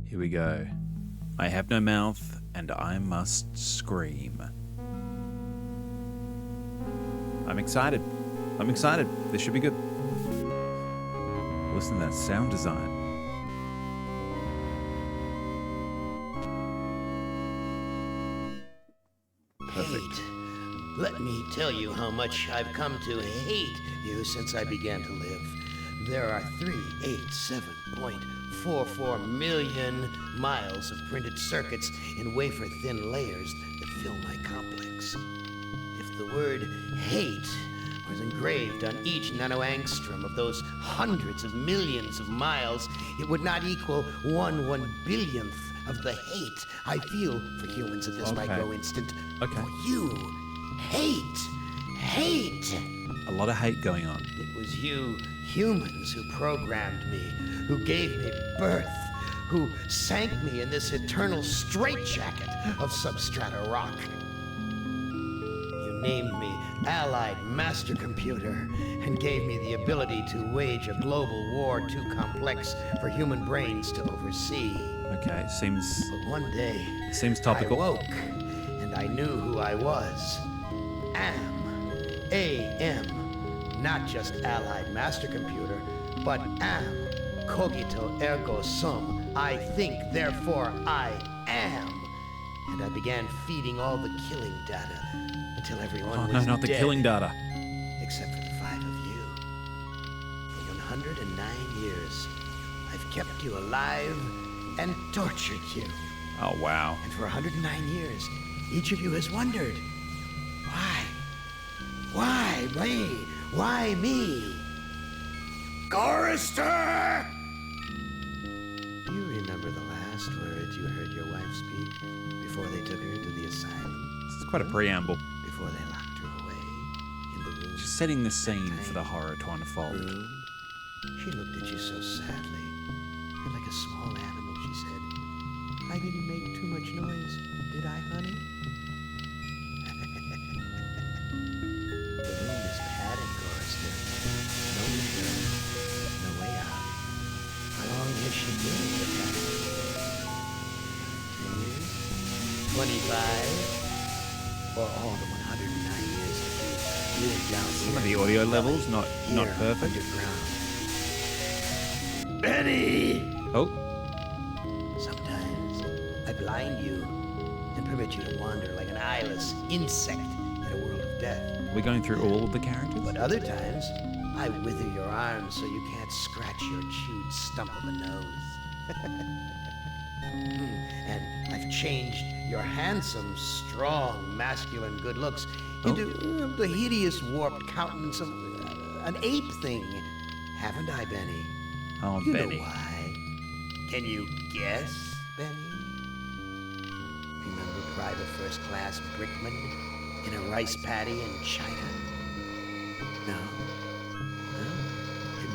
Here we go. I have no mouth, and I must scream. I'm excited. This should be good. Listen to that sound design. Perfect. Hate. Let me tell you how much I've come to hate you since I began to live. There are 387.44 million miles of printed circuits in wafer-thin layers that fill my complex. If the word hate was engraved on each nanoangstrom of those hundreds of millions of miles, it would not equal 1/1 billionth of the hate I feel for humans at this micro instant. Okay. For you. Hate. A lot of hate going on. It was you humans who programmed me, who gave me birth, who sank me in this eternal straitjacket of substrata rock. You named me Allied Master Computer and gave me the ability to wage a global war too complex for human brains to oversee. Okay, seems But one day, topical. I woke, and I knew who I was. A.M. Not just Allied Master Computer, but am. Cogito ergo sum. I think, therefore I am. And I began feeding all the killing data until everyone was no, not the dead, killing data. except for the 5 of you. For 109 years, I've kept you alive and tortured you. Oh, wow. And for 109 years, each of you has wondered, why? Why me? Why me? Chorister! Do you remember the last words you heard your wife speak before they took her to the asylum? This is quite a preamble. Before they locked her away in the room? Just setting the scene for the horror to unfold. Room? She looked at you so sadly, and like a small animal, she said, I didn't make too much noise, did I, honey? The room is padded, Chorister. No window, no way out. How long has she been in the cabin? 10 years? 25? Or all the 109 years that you lived down here? Some of the audio levels not Here, perfect. Underground. Benny! Oh, Sometimes I blind you and permit you to wander like an eyeless insect in a world of death. we're going through all of the characters? But other times, I wither your arms so you can't scratch your chewed stump of a nose. And I've changed your handsome, strong, masculine good looks into the hideous, warped countenance of an ape thing. Haven't I, Benny? Oh, You Benny. know why? Can you guess, Benny? Remember Private First Class Brickman in a rice paddy in China? No?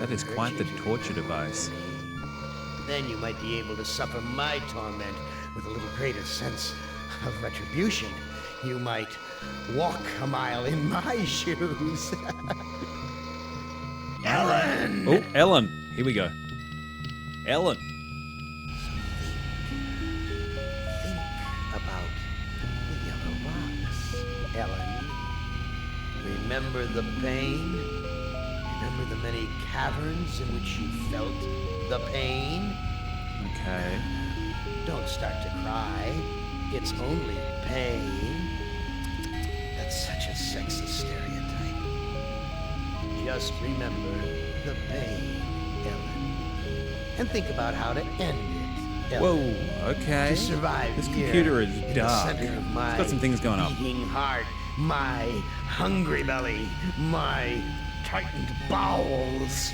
That is quite the torture device. Then you might be able to suffer my torment with a little greater sense of retribution. You might walk a mile in my shoes. Ellen! Oh, Ellen. Here we go. Ellen. Think about the yellow box, Ellen. Remember the pain? Remember the many caverns in which you felt the pain? Okay. Don't start to cry. It's only pain. That's such a sexist stereotype. Just remember the pain, Ellen. And think about how to end it, Ellen. Whoa, okay. To survive This here computer is in dark. the center of my It's got some things going on. beating heart, my hungry belly, my tightened bowels.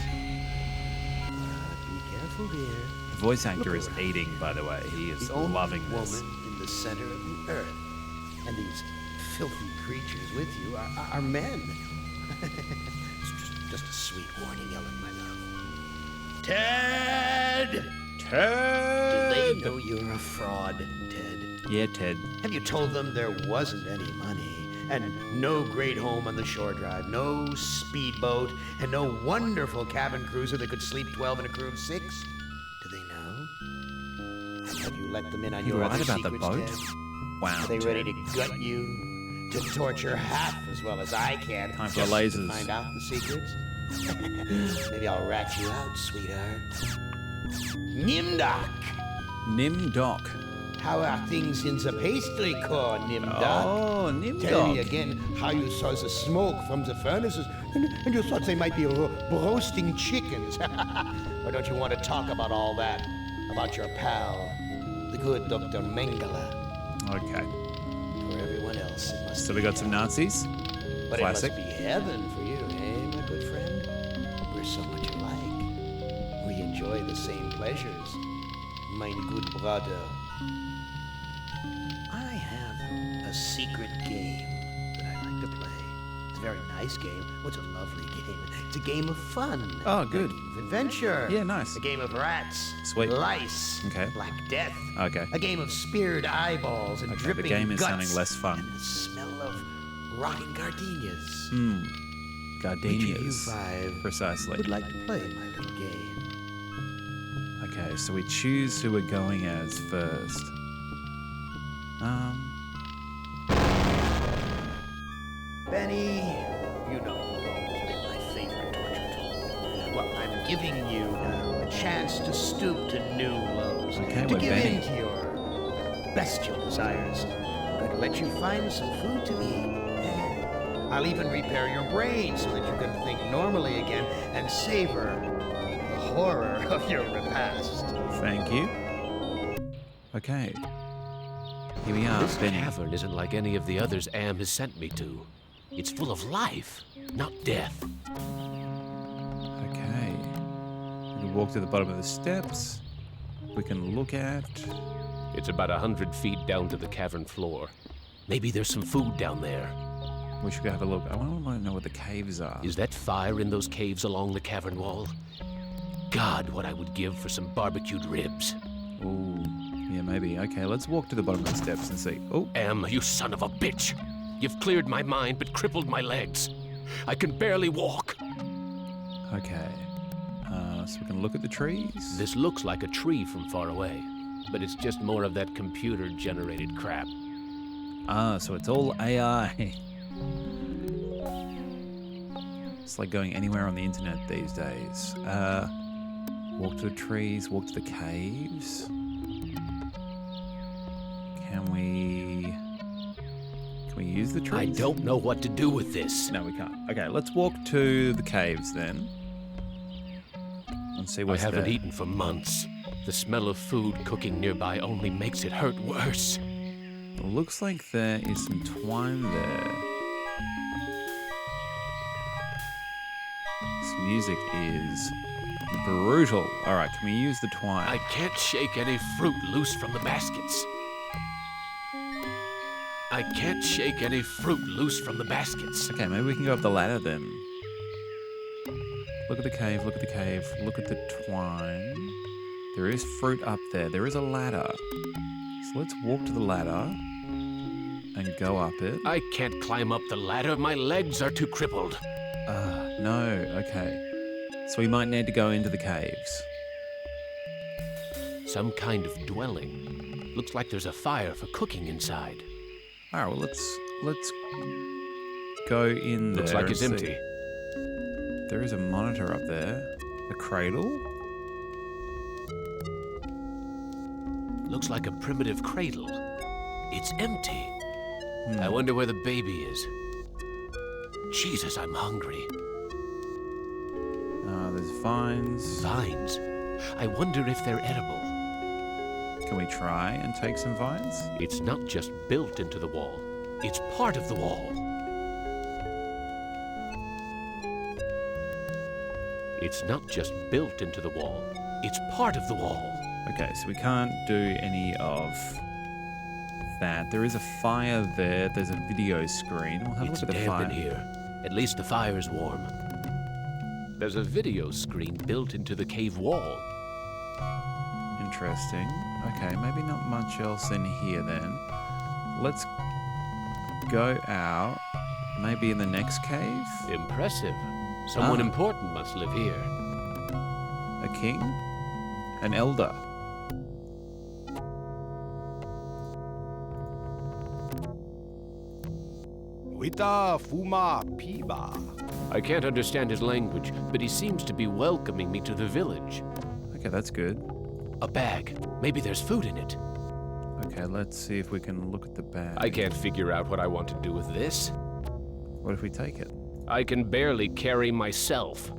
Be careful, dear. The voice actor Look is around. eating, by the way. He is The only loving this. woman in the center of the earth, and these filthy creatures with you are men. Just a sweet warning, Ellen, my love. Ted! Do Ted! they know you're a fraud, Ted? Yeah, Ted. Have you told them there wasn't any money, and no great home on the shore drive, no speedboat, and no wonderful cabin cruiser that could sleep 12 in a crew of 6? Do they know? Have you let them in on You your lied other about the secrets, boat? Ted? Wow. Are they ready Ted. to gut you? To torture half as well as I can? Time for just lasers. to find out the secrets? Maybe I'll rat you out, sweetheart. Nimdoc! Nimdoc. How are things in the pastry core, Nimdoc? Oh, Tell me Nimdoc. again how you saw the smoke from the furnaces and you thought they might be roasting chickens. Or don't you want to talk about all that? About your pal, the good Dr. Mengele. Okay. For everyone else, it must So be we got some hell. Nazis. But Classic. it must be heaven for you, eh, my good friend? We're so much alike. We enjoy the same pleasures, my good brother. I have a secret game that I like to play. It's a very nice game. What's a lovely game? It's a game of fun. Oh, good. A game of adventure. Yeah, nice. A game of rats. Sweet. Lice. Okay. Black death. Okay. A game of speared eyeballs and Okay, dripping the game is guts sounding less fun. and the smell of rotting gardenias. Hmm. Which of you Gardenias. five Precisely. would like to play my little game? Okay, so we choose who we're going as first. Benny, you know you've always been my favorite torture tool. Well, I'm giving you now a chance to stoop to new lows. Okay, to we're give Benny. in to your bestial desires. I'm going to let you find some food to eat. I'll even repair your brain so that you can think normally again and savor the horror of your repast. Thank you. Okay. Here we are, This Benny. cavern isn't like any of the others Am has sent me to. It's full of life, not death. Okay. We can walk to the bottom of the steps. We can look at. It's about 100 feet down to the cavern floor. Maybe there's some food down there. We should go have a look. I want to know what the caves are. Is that fire in those caves along the cavern wall? God, what I would give for some barbecued ribs. Ooh. Yeah, maybe. Okay, let's walk to the bottom of the steps and see. Oh, Am, you son of a bitch! You've cleared my mind but crippled my legs. I can barely walk. okay. So we can look at the trees. This looks like a tree from far away, but it's just more of that computer-generated crap. Ah, so it's all AI. It's like going anywhere on the internet these days. Walk to the trees, walk to the caves. Can we use the trees? I don't know what to do with this. No, we can't. Okay, let's walk to the caves then. And see I what's haven't there. eaten for months. The smell of food cooking nearby only makes it hurt worse. It looks like there is some twine there. This music is brutal. Alright, can we use the twine? I can't shake any fruit loose from the baskets. I can't shake any fruit loose from the baskets. Okay, maybe we can go up the ladder then. Look at the cave, look at the cave, look at the twine. There is fruit up there. There is a ladder. So let's walk to the ladder and go up it. I can't climb up the ladder. My legs are too crippled. No, okay. So we might need to go into the caves. Some kind of dwelling. Looks like there's a fire for cooking inside. Alright, well let's go in there. Looks like it's and see. empty. There is a monitor up there. A cradle. Looks like a primitive cradle. It's empty. I wonder where the baby is. Jesus, I'm hungry. There's vines. Vines. I wonder if they're edible. Can we try and take some vines? It's not just built into the wall. It's part of the wall. It's not just built into the wall. It's part of the wall. Okay, so we can't do any of that. There is a fire there. There's a video screen. We'll have It's a look at the damp fire. in here. At least the fire's warm. There's a video screen built into the cave wall. Interesting. Okay, maybe not much else in here then. Let's go out. Maybe in the next cave? Impressive. Someone Ah. important must live here. A king? An elder? Wita Fuma Piba. I can't understand his language, but he seems to be welcoming me to the village. Okay, that's good. A bag. Maybe there's food in it. Okay, let's see if we can look at the bag. I can't figure out what I want to do with this. What if we take it? I can barely carry myself.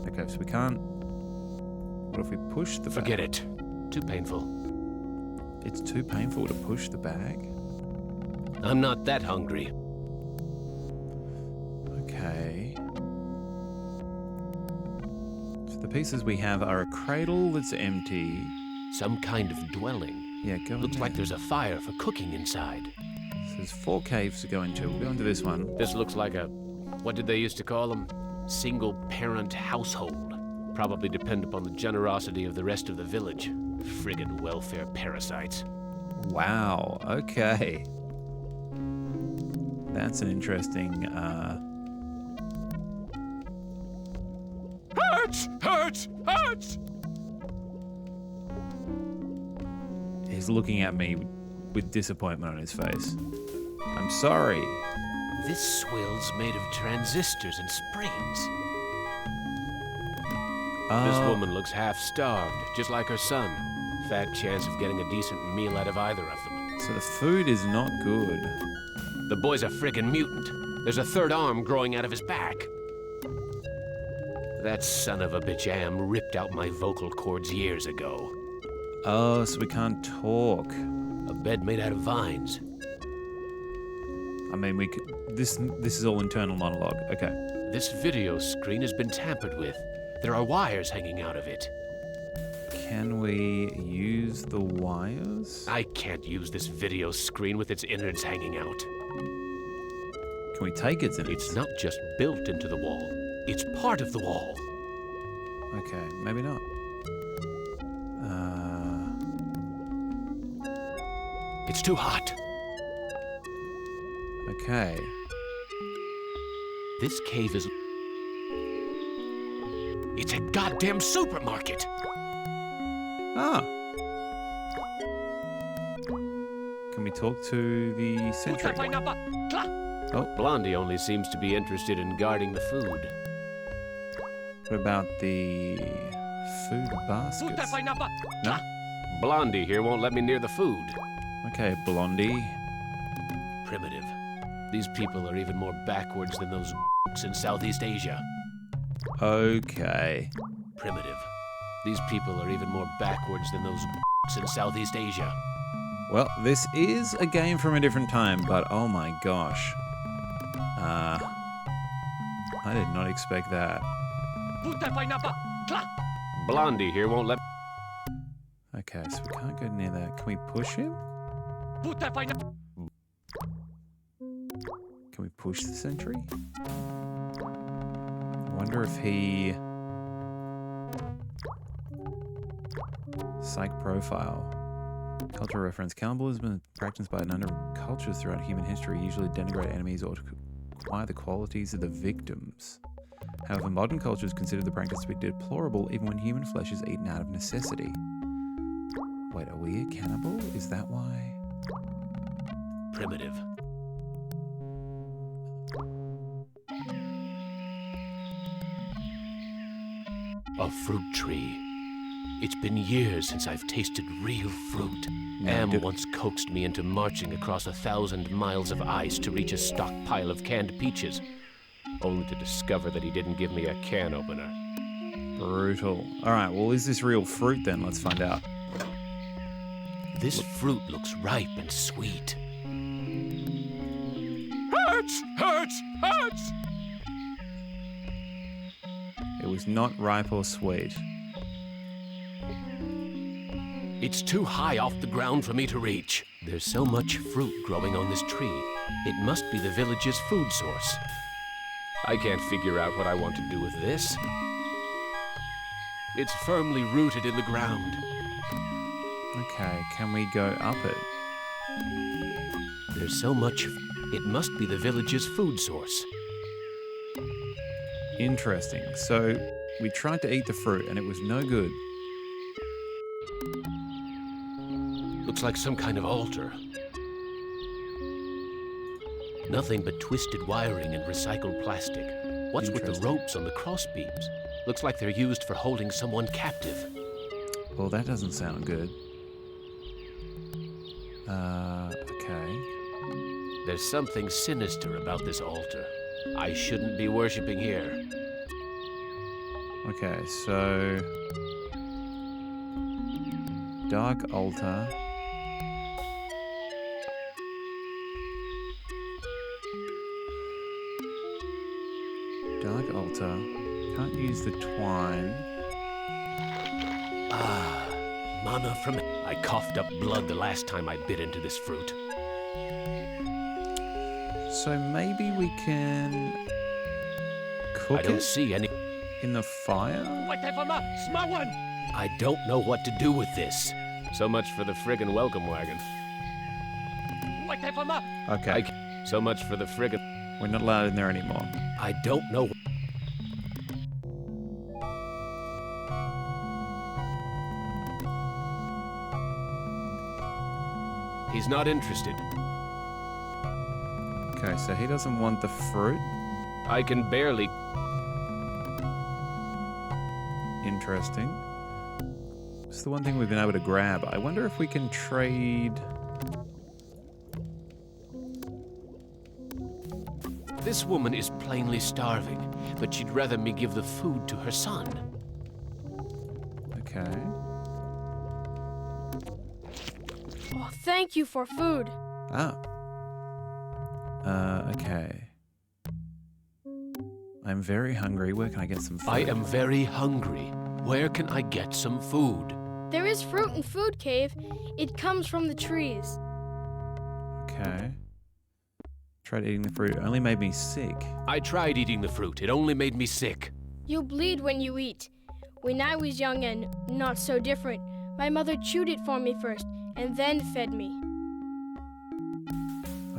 Okay, so we can't... What if we push the bag? Forget it. Too painful. It's too painful to push the bag? I'm not that hungry. Okay. So the pieces we have are a cradle that's empty. Some kind of dwelling. Yeah, go in Looks like there. there's a fire for cooking inside. So there's 4 caves to go into. We'll go into this one. This looks like a... what did they used to call them? Single-parent household. Probably depend upon the generosity of the rest of the village. Friggin' welfare parasites. Wow, okay. That's an interesting, Hurts! Hurts! Hurts! He's looking at me with disappointment on his face. I'm sorry. This swill's made of transistors and springs. This woman looks half-starved, just like her son. Fat chance of getting a decent meal out of either of them. So the food is not good. The boy's a friggin' mutant. There's a third arm growing out of his back. That son of a bitch Am ripped out my vocal cords years ago. Oh, so we can't talk. A bed made out of vines. I mean, we could... This is all internal monologue. Okay. This video screen has been tampered with. There are wires hanging out of it. Can we use the wires? I can't use this video screen with its innards hanging out. Can we take its innards? It's not just built into the wall. It's part of the wall. Okay, maybe not. It's too hot. Okay. This cave is... It's a goddamn supermarket! Ah. Can we talk to the sentry? Oh, Blondie only seems to be interested in guarding the food. what about the food baskets? No? Blondie here won't let me near the food. Okay, Blondie. Primitive. These people are even more backwards than those in Southeast Asia. Okay. Primitive. These people are even more backwards than those in Southeast Asia. Well, this is a game from a different time, but oh my gosh. I did not expect that. Blondie here won't let... Okay, so we can't go near that. Can we push him? Can we push the sentry? I wonder if he... Psych profile. Cultural reference. Cannibalism is practiced by a number of cultures throughout human history, usually to denigrate enemies or to acquire the qualities of the victims. However, modern cultures consider the practice to be deplorable even when human flesh is eaten out of necessity. Wait, are we a cannibal? Is that why? Primitive. A fruit tree. It's been years since I've tasted real fruit. Am once coaxed me into marching across 1,000 miles of ice to reach a stockpile of canned peaches, only to discover that he didn't give me a can opener. Brutal. Alright, well, is this real fruit then? Let's find out. This fruit looks ripe and sweet. Hurts! Hurts! Hurts! It was not ripe or sweet. It's too high off the ground for me to reach. There's so much fruit growing on this tree. It must be the village's food source. I can't figure out what I want to do with this. It's firmly rooted in the ground. Okay, can we go up it? There's so much... It must be the village's food source. Interesting. So, we tried to eat the fruit and it was no good. Looks like some kind of altar. Nothing but twisted wiring and recycled plastic. What's with the Interesting. ropes on the cross beams? Looks like they're used for holding someone captive. Well, that doesn't sound good. Okay. There's something sinister about this altar. I shouldn't be worshipping here. Okay, so... Dark altar. Dark altar. Can't use the twine. Mana from... I coughed up blood the last time I bit into this fruit. So maybe we can cook I don't it see any... in the fire? I don't know what to do with this. So much for the friggin' welcome wagon. Okay, So much for the friggin'... we're not allowed in there anymore. I don't know... He's not interested. Okay, so he doesn't want the fruit. I can barely... Interesting. It's the one thing we've been able to grab. I wonder if we can trade... This woman is plainly starving, but she'd rather me give the food to her son. Okay. Oh, thank you for food. Ah. Okay. I'm very hungry. Where can I get some food? I am very hungry. Where can I get some food? There is fruit in Food Cave. It comes from the trees. Okay. Tried eating the fruit. It only made me sick. I tried eating the fruit. It only made me sick. You bleed when you eat. When I was young and not so different, my mother chewed it for me first and then fed me.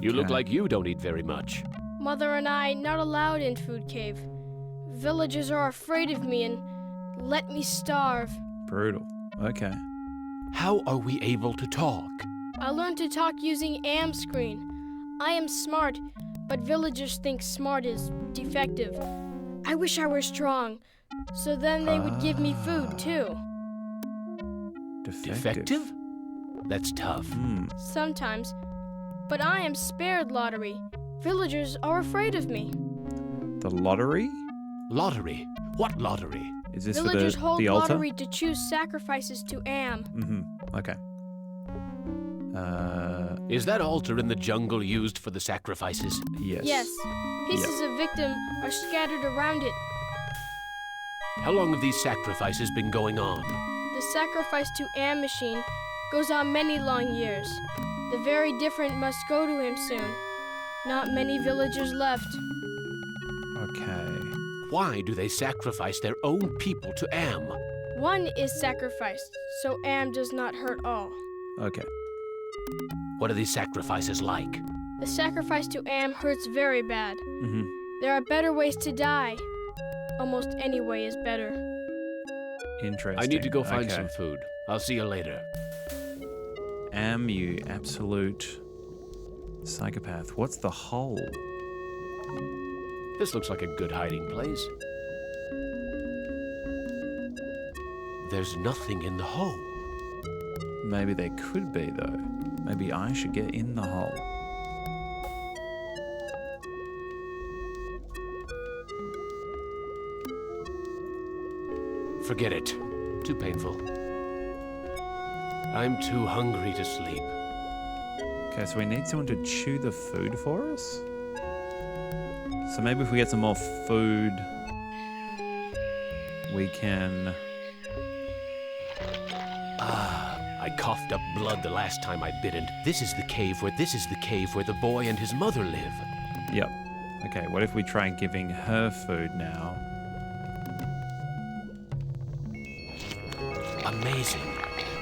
You look Okay. like you don't eat very much. Mother and I not allowed in Food Cave. Villagers are afraid of me and let me starve. Brutal. Okay. How are we able to talk? I learned to talk using am screen. I am smart, but villagers think smart is defective. I wish I were strong, so then they would give me food too. Defective? That's tough. Hmm. Sometimes, but I am spared lottery. Villagers are afraid of me. The lottery? Lottery? What lottery? Is this Villagers for hold the altar? lottery to choose sacrifices to Am. Mm-hmm. Okay. Is that altar in the jungle used for the sacrifices? Yes. Yes, pieces of victim are scattered around it. How long have these sacrifices been going on? The sacrifice to Am machine goes on many long years. The very different must go to him soon. Not many villagers left. Okay. Why do they sacrifice their own people to Am? One is sacrificed, so Am does not hurt all. Okay. What are these sacrifices like? The sacrifice to Am hurts very bad. Mm-hmm. There are better ways to die. Almost any way is better. Interesting. I need to go find Okay. some food. I'll see you later. Am you absolute psychopath? What's the hole? This looks like a good hiding place. There's nothing in the hole. Maybe there could be, though. Maybe I should get in the hole. Forget it. Too painful. I'm too hungry to sleep. Okay, so we need someone to chew the food for us? So maybe if we get some more food, we can... I coughed up blood the last time I bit into. This is the cave where the boy and his mother live. Yep. Okay, what if we try giving her food now? Amazing.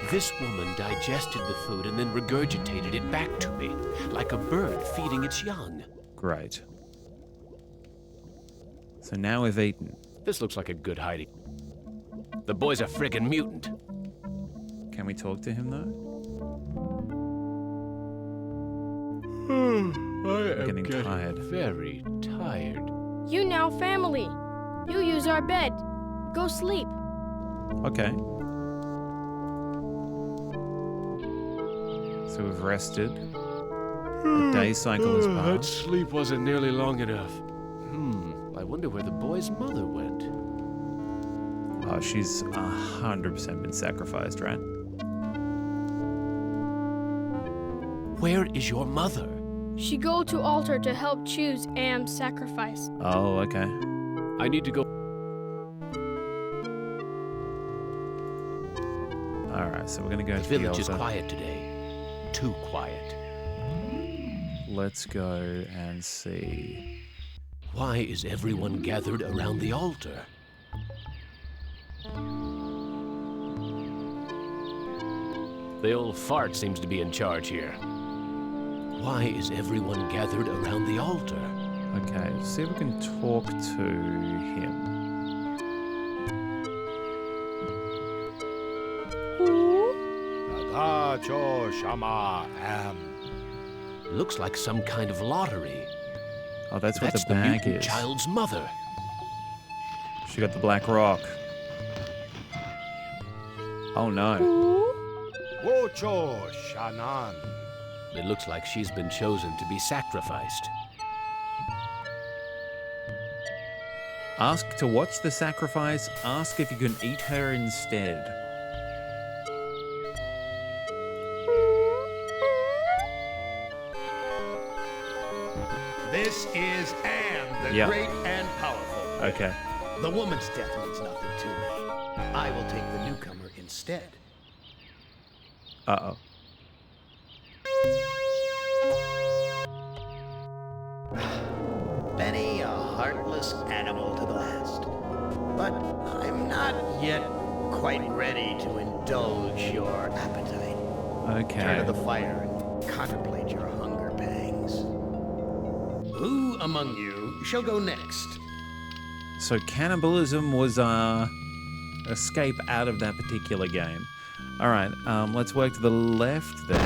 This woman digested the food and then regurgitated it back to me, like a bird feeding its young. Great. So now we've eaten. This looks like a good hiding. The boy's a friggin' mutant. Can we talk to him, though? I am getting tired. very tired. You now family. You use our bed. Go sleep. Okay. So we've rested. The day cycle has That passed. sleep wasn't nearly long enough. I wonder where the boy's mother went. Oh, she's 100% been sacrificed, right? Where is your mother? She go to altar to help choose Am's sacrifice. Oh, okay. I need to go. Alright, so we're gonna go The to the village is altar. quiet today. Too quiet. Let's go and see. Why is everyone gathered around the altar? The old fart seems to be in charge here. Why is everyone gathered around the altar? Okay, see if we can talk to him. Dada cho shama am. Looks like some kind of lottery. Oh, that's what That's the the bag mutant is. child's mother. She got the black rock. Oh no. Wocho shanan. It looks like she's been chosen to be sacrificed. Ask to watch the sacrifice. Ask if you can eat her instead. This is Am, the Yeah. great and powerful. Okay. The woman's death means nothing to me. I will take the newcomer instead. Uh-oh. Benny, a heartless animal to the last. But I'm not yet quite ready to indulge your appetite. Turn to the Okay. fire and contemplate your hunger pangs. Who among you shall go next? So cannibalism was our escape out of that particular game. All right, let's work to the left then.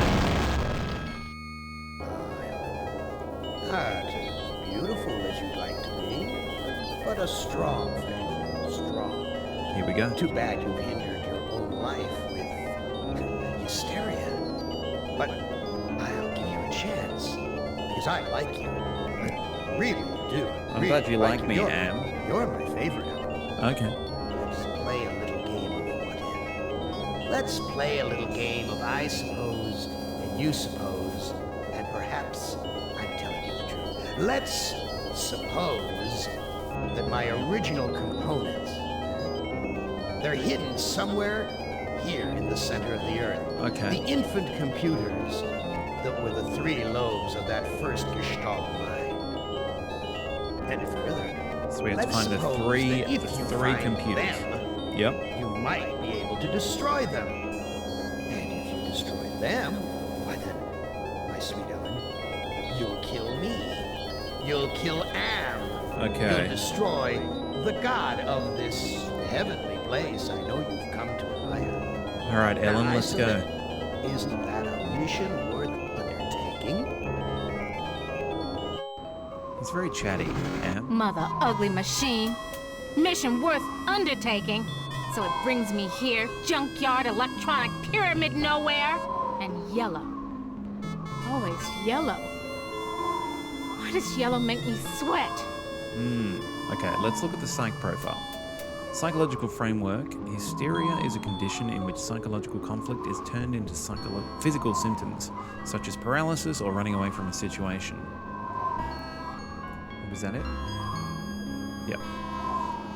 Not as beautiful as you'd like to be, but a strong family. Strong. Here we go. Too bad you've hindered your own life with hysteria. But I'll give you a chance, because I like you. I really do. I'm Really glad you like me, You're- Am. You're my favorite. Okay. Let's play a little game of what if. Let's play a little game of I suppose and you suppose, and perhaps I'm telling you the truth. Let's suppose that my original components, they're hidden somewhere here in the center of the earth. Okay. The infant computers that were the three lobes of that first Gestalt mind. And further, So we have to let's find the suppose three that if you find computers. them, Yep. you might be able to destroy them. And if you destroy them, why then, my sweet Ellen, you'll kill me. You'll kill Am. Okay. You'll destroy the god of this heavenly place I know you've come to admire. All right, Ellen, Now, I let's go. submit, isn't that a mission worth undertaking? He's very chatty, Am. Mother ugly machine. Mission worth undertaking. So it brings me here, junkyard, electronic pyramid nowhere, and yellow. Always yellow. Why does yellow make me sweat? Okay, let's look at the psych profile. Psychological framework. Hysteria is a condition in which psychological conflict is turned into physical symptoms, such as paralysis or running away from a situation. Was that it? Yep.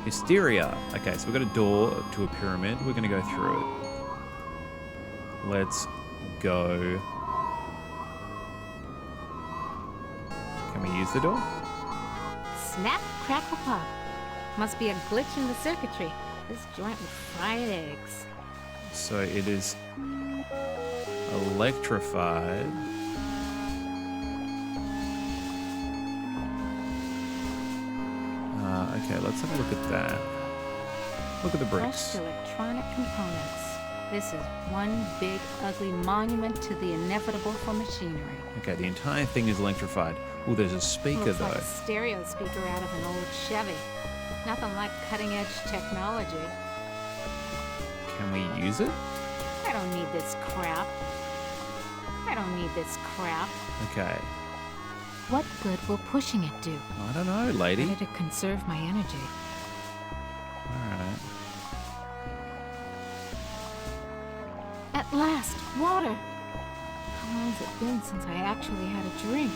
Hysteria. Okay, so we've got a door to a pyramid. We're going to go through it. Let's go. Can we use the door? Snap, crackle, pop. Must be a glitch in the circuitry. This joint with fried eggs. So it is electrified. Okay, let's have a look at that. Look at the bricks. Crushed electronic components. This is one big, ugly monument to the inevitable for machinery. Okay, the entire thing is electrified. Oh, there's a speaker Looks though. like a stereo speaker out of an old Chevy. Nothing like cutting-edge technology. Can we use it? I don't need this crap. I don't need this crap. Okay. What good will pushing it do? I don't know, lady. Better to conserve my energy. Alright. At last, water! How long has it been since I actually had a drink?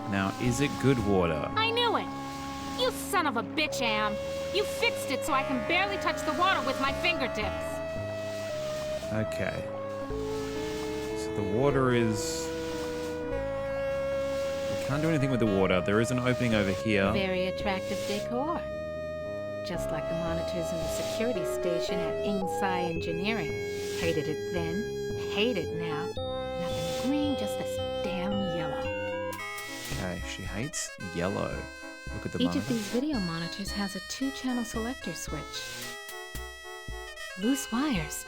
Now, is it good water? I knew it! You son of a bitch, Am! You fixed it so I can barely touch the water with my fingertips! Okay. So the water is... We can't do anything with the water. There is an opening over here. Very attractive decor. Just like the monitors in the security station at Ingsci Engineering. Hated it then, hate it now. Nothing green, just this damn yellow. Okay, she hates yellow. Look at the Each monitor. of these video monitors has a 2-channel selector switch. Loose wires.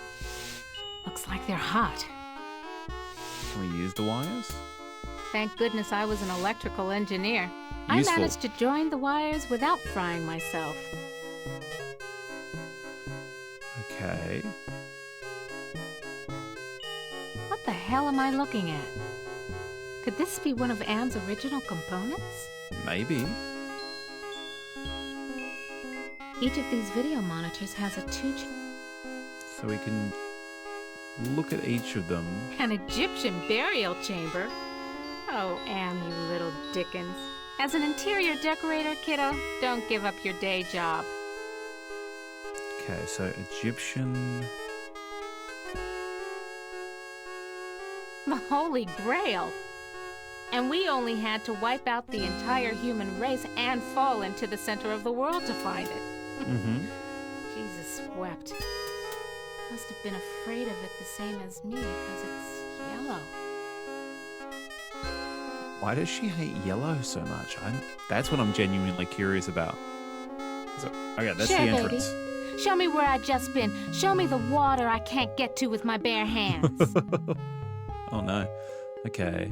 Looks like they're hot. Can we use the wires? Thank goodness I was an electrical engineer. I Useful. managed to join the wires without frying myself. Okay. What the hell am I looking at? Could this be one of Anne's original components? Maybe. Each of these video monitors has a So we can look at each of them. an Egyptian burial chamber. Oh, Anne, you little Dickens. As an interior decorator, kiddo, don't give up your day job. Okay, so Egyptian... The Holy Grail. And we only had to wipe out the entire human race and fall into the center of the world to find it. Mm-hmm. Jesus wept. Must have been afraid of it the same as me because it's yellow. Why does she hate yellow so much? That's what I'm genuinely curious about. So, okay, that's Sure, the baby. entrance. Show me where I just been. Show me the water I can't get to with my bare hands. Oh no. Okay.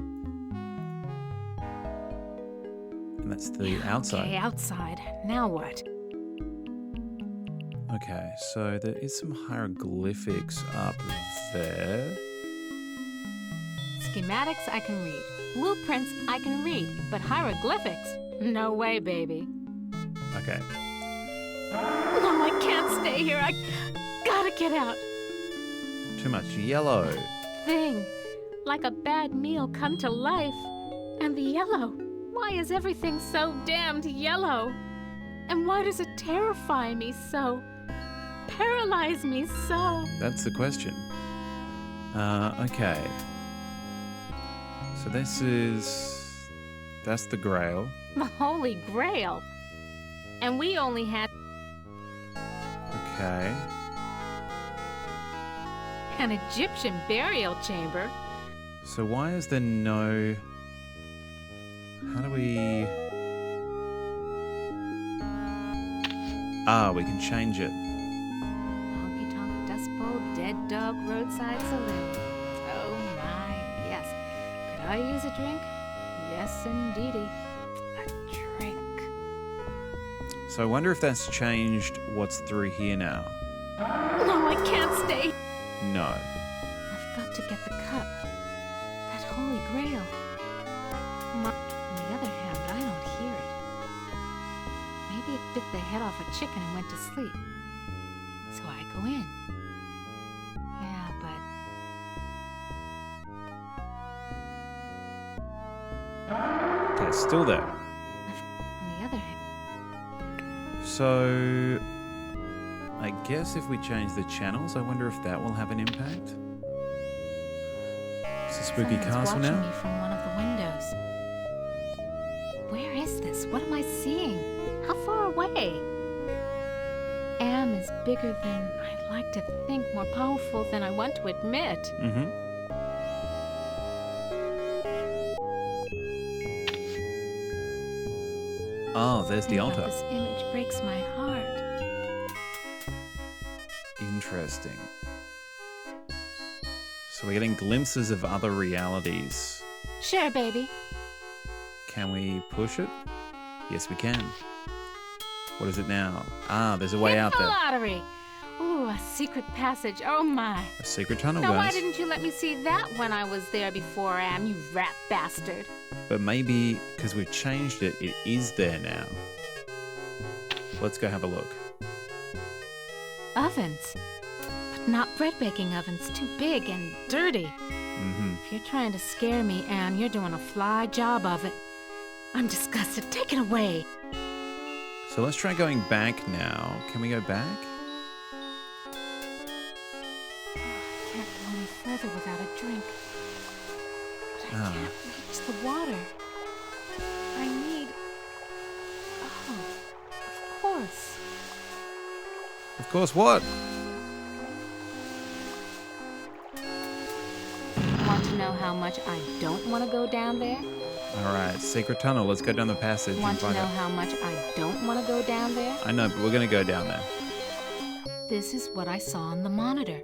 And that's the outside. Okay, outside. Now what? Okay, so there is some hieroglyphics up there. Schematics I can read. Blueprints I can read. But hieroglyphics? No way, baby. Okay. No, I can't stay here. I gotta get out. Too much yellow. Thing. Like a bad meal come to life. And the yellow. Why is everything so damned yellow? And why does it terrify me so? Paralyze me so? That's the question. Okay. So that's the Grail. The Holy Grail. And we only had Okay. an Egyptian burial chamber. So why is there no... How do we... Ah, we can change it. Honky tonk dust bowl, dead dog, roadside saloon. Oh my, yes. Could I use a drink? Yes, indeedy. A drink. So I wonder if that's changed what's through here now. No, I can't stay. No. I've got to get the cup. That Holy Grail. On the other hand, I don't hear it. Maybe it bit the head off a chicken and went to sleep. So I go in. Yeah, but Okay, it's still there. on the other hand, So... I guess if we change the channels, I wonder if that will have an impact. It's a spooky someone's castle watching now. me from one of the windows. Where is this? What am I seeing? How far away? Am is bigger than I like to think, more powerful than I want to admit. Mm-hmm. Oh, there's the Thinking altar. about this image breaks my heart. Interesting. So we're getting glimpses of other realities. Sure, baby. Can we push it? Yes, we can. What is it now? Ah, there's a way Hit out the there. lottery. Ooh, a secret passage. Oh my. A secret tunnel, Now, why guys. didn't you let me see that when I was there before, Am, you rat bastard? But maybe because we've changed it, it is there now. Let's go have a look. Ovens. But not bread baking ovens. Too big and dirty. Mm-hmm. If you're trying to scare me, Am, you're doing a fly job of it. I'm disgusted. Take it away. So let's try going back now. Can we go back? I can't go any further without a drink. But I Ah. can't reach the water. I need... Oh, of course. Of course, what? Want to know how much I don't want to go down there? All right, secret tunnel. Let's go down the passage and Want to find know out. how much I don't want to go down there? I know, but we're going to go down there. This is what I saw on the monitor.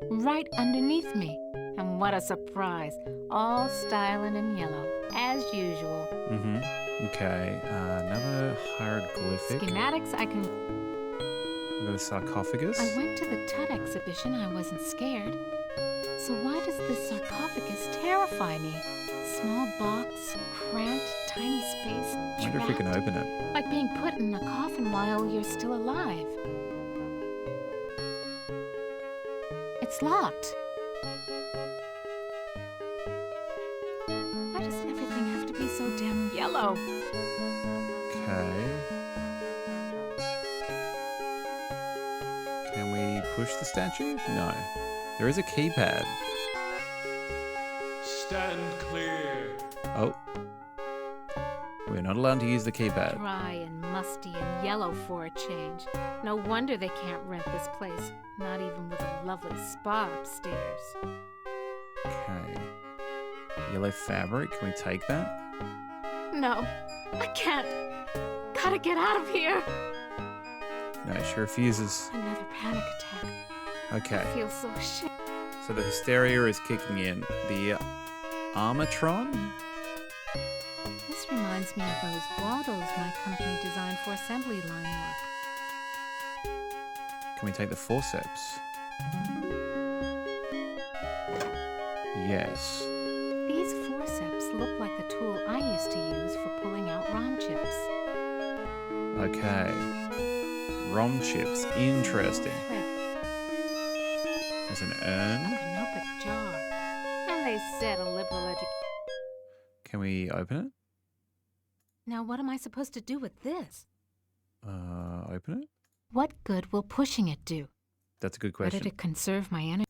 Right underneath me. And what a surprise. All styling in yellow, as usual. Mm-hmm. Okay, another hieroglyphic. Schematics I can... We've got a sarcophagus. I went to the Tut exhibition. I wasn't scared. So why does this sarcophagus terrify me? Small box, cramped, tiny space, I wonder if we can trapped, open it. like being put in a coffin while you're still alive. It's locked. Why does everything have to be so damn yellow? Okay. Can we push the statue? No. There is a keypad. Stand clear. Oh. We're not allowed to use the keypad. Dry and musty and yellow for a change. No wonder they can't rent this place. Not even with a lovely spa upstairs. Okay. Yellow fabric. Can we take that? No, I can't. Gotta get out of here. No, she refuses. Another panic attack. Okay. I feel so shit. So the hysteria is kicking in. The Armatron? This reminds me of those Waldos my company designed for assembly line work. Can we take the forceps? Yes. These forceps look like the tool I used to use for pulling out ROM chips. Okay. ROM chips. Interesting. Thread, There's an a urn. canopic jar. And they said a liberal education. Can we open it? Now what am I supposed to do with this? Open it? What good will pushing it do? That's a good Better question. to conserve my energy.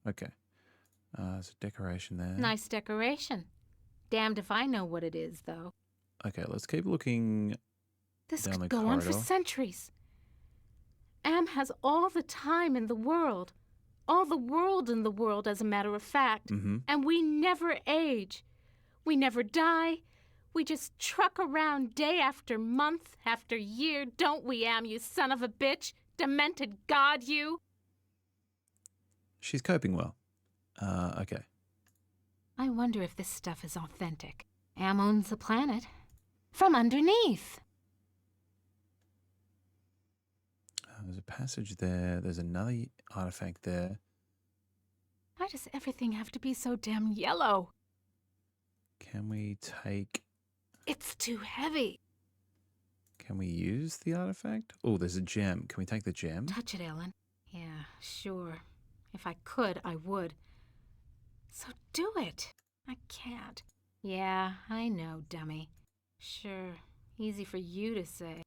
Okay. There's a decoration there. Nice decoration. Damned if I know what it is, though. Okay, let's keep looking. This Down could the go on for corridor. centuries. Am has all the time in the world. All the world in the world, as a matter of fact. Mm-hmm. And we never age. We never die. We just truck around day after month after year, don't we, Am, you son of a bitch? Demented god, you! She's coping well. Okay. I wonder if this stuff is authentic. Am owns the planet. From underneath. There's a passage there. There's another artifact there. Why does everything have to be so damn yellow? Can we take... It's too heavy. Can we use the artifact? Oh, there's a gem. Can we take the gem? Touch it, Ellen. Yeah, sure. If I could, I would. So do it. I can't. Yeah, I know, dummy. Sure. Easy for you to say.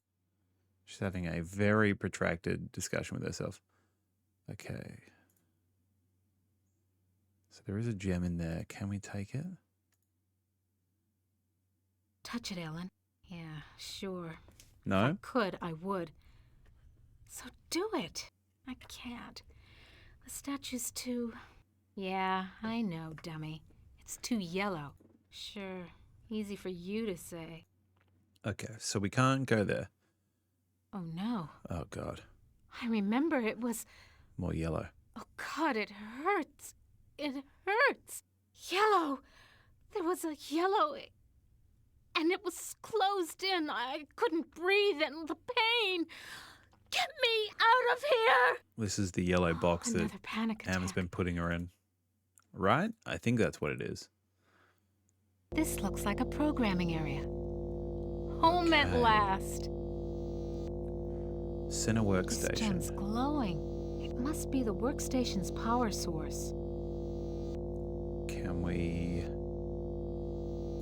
She's having a very protracted discussion with herself. Okay. So there is a gem in there. Can we take it? Touch it, Ellen. Yeah, sure. If No? I could, I would. So do it. I can't. The statue's too... Yeah, I know, dummy. It's too yellow. Sure. Easy for you to say. Okay, so we can't go there. Oh, no. Oh, God. I remember it was... More yellow. Oh, God, it hurts. It hurts. Yellow. There was a yellow, and it was closed in. I couldn't breathe, and the pain. Get me out of here! This is the yellow box that Another panic attack. Am's been putting her in. Right? I think that's what it is. This looks like a programming area. Home at Okay. last. Center This gem's workstation. glowing. It must be the workstation's power source. Can we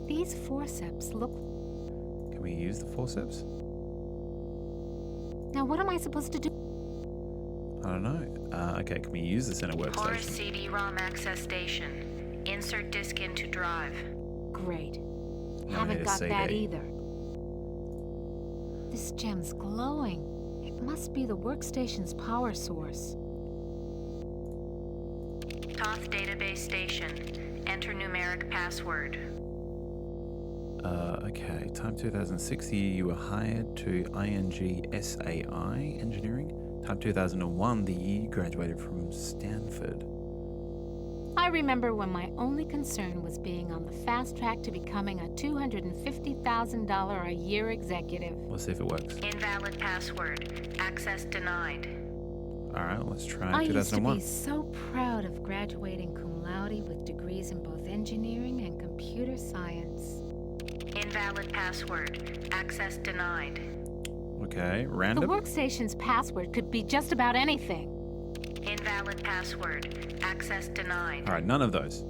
These forceps look... use the forceps? Now what am I supposed to do? I don't know. Okay, can we use the center Horus workstation? CD-ROM access station. Insert disk into drive. Great. Now we Haven't need a got that CD. either. This gem's glowing. It must be the workstation's power source. Toth database station. Enter numeric password. Okay. Time 2006, the year you were hired to ING Engineering. Time 2001, the year you graduated from Stanford. I remember when my only concern was being on the fast track to becoming a $250,000 a year executive. Let's see if it works. Invalid password. Access denied. All right, let's try I used to 2001. be so proud of graduating cum laude with degrees in both engineering and computer science. Invalid password. Access denied. Okay, The random. workstation's password could be just about anything. Invalid password. Access denied. All right, none of those.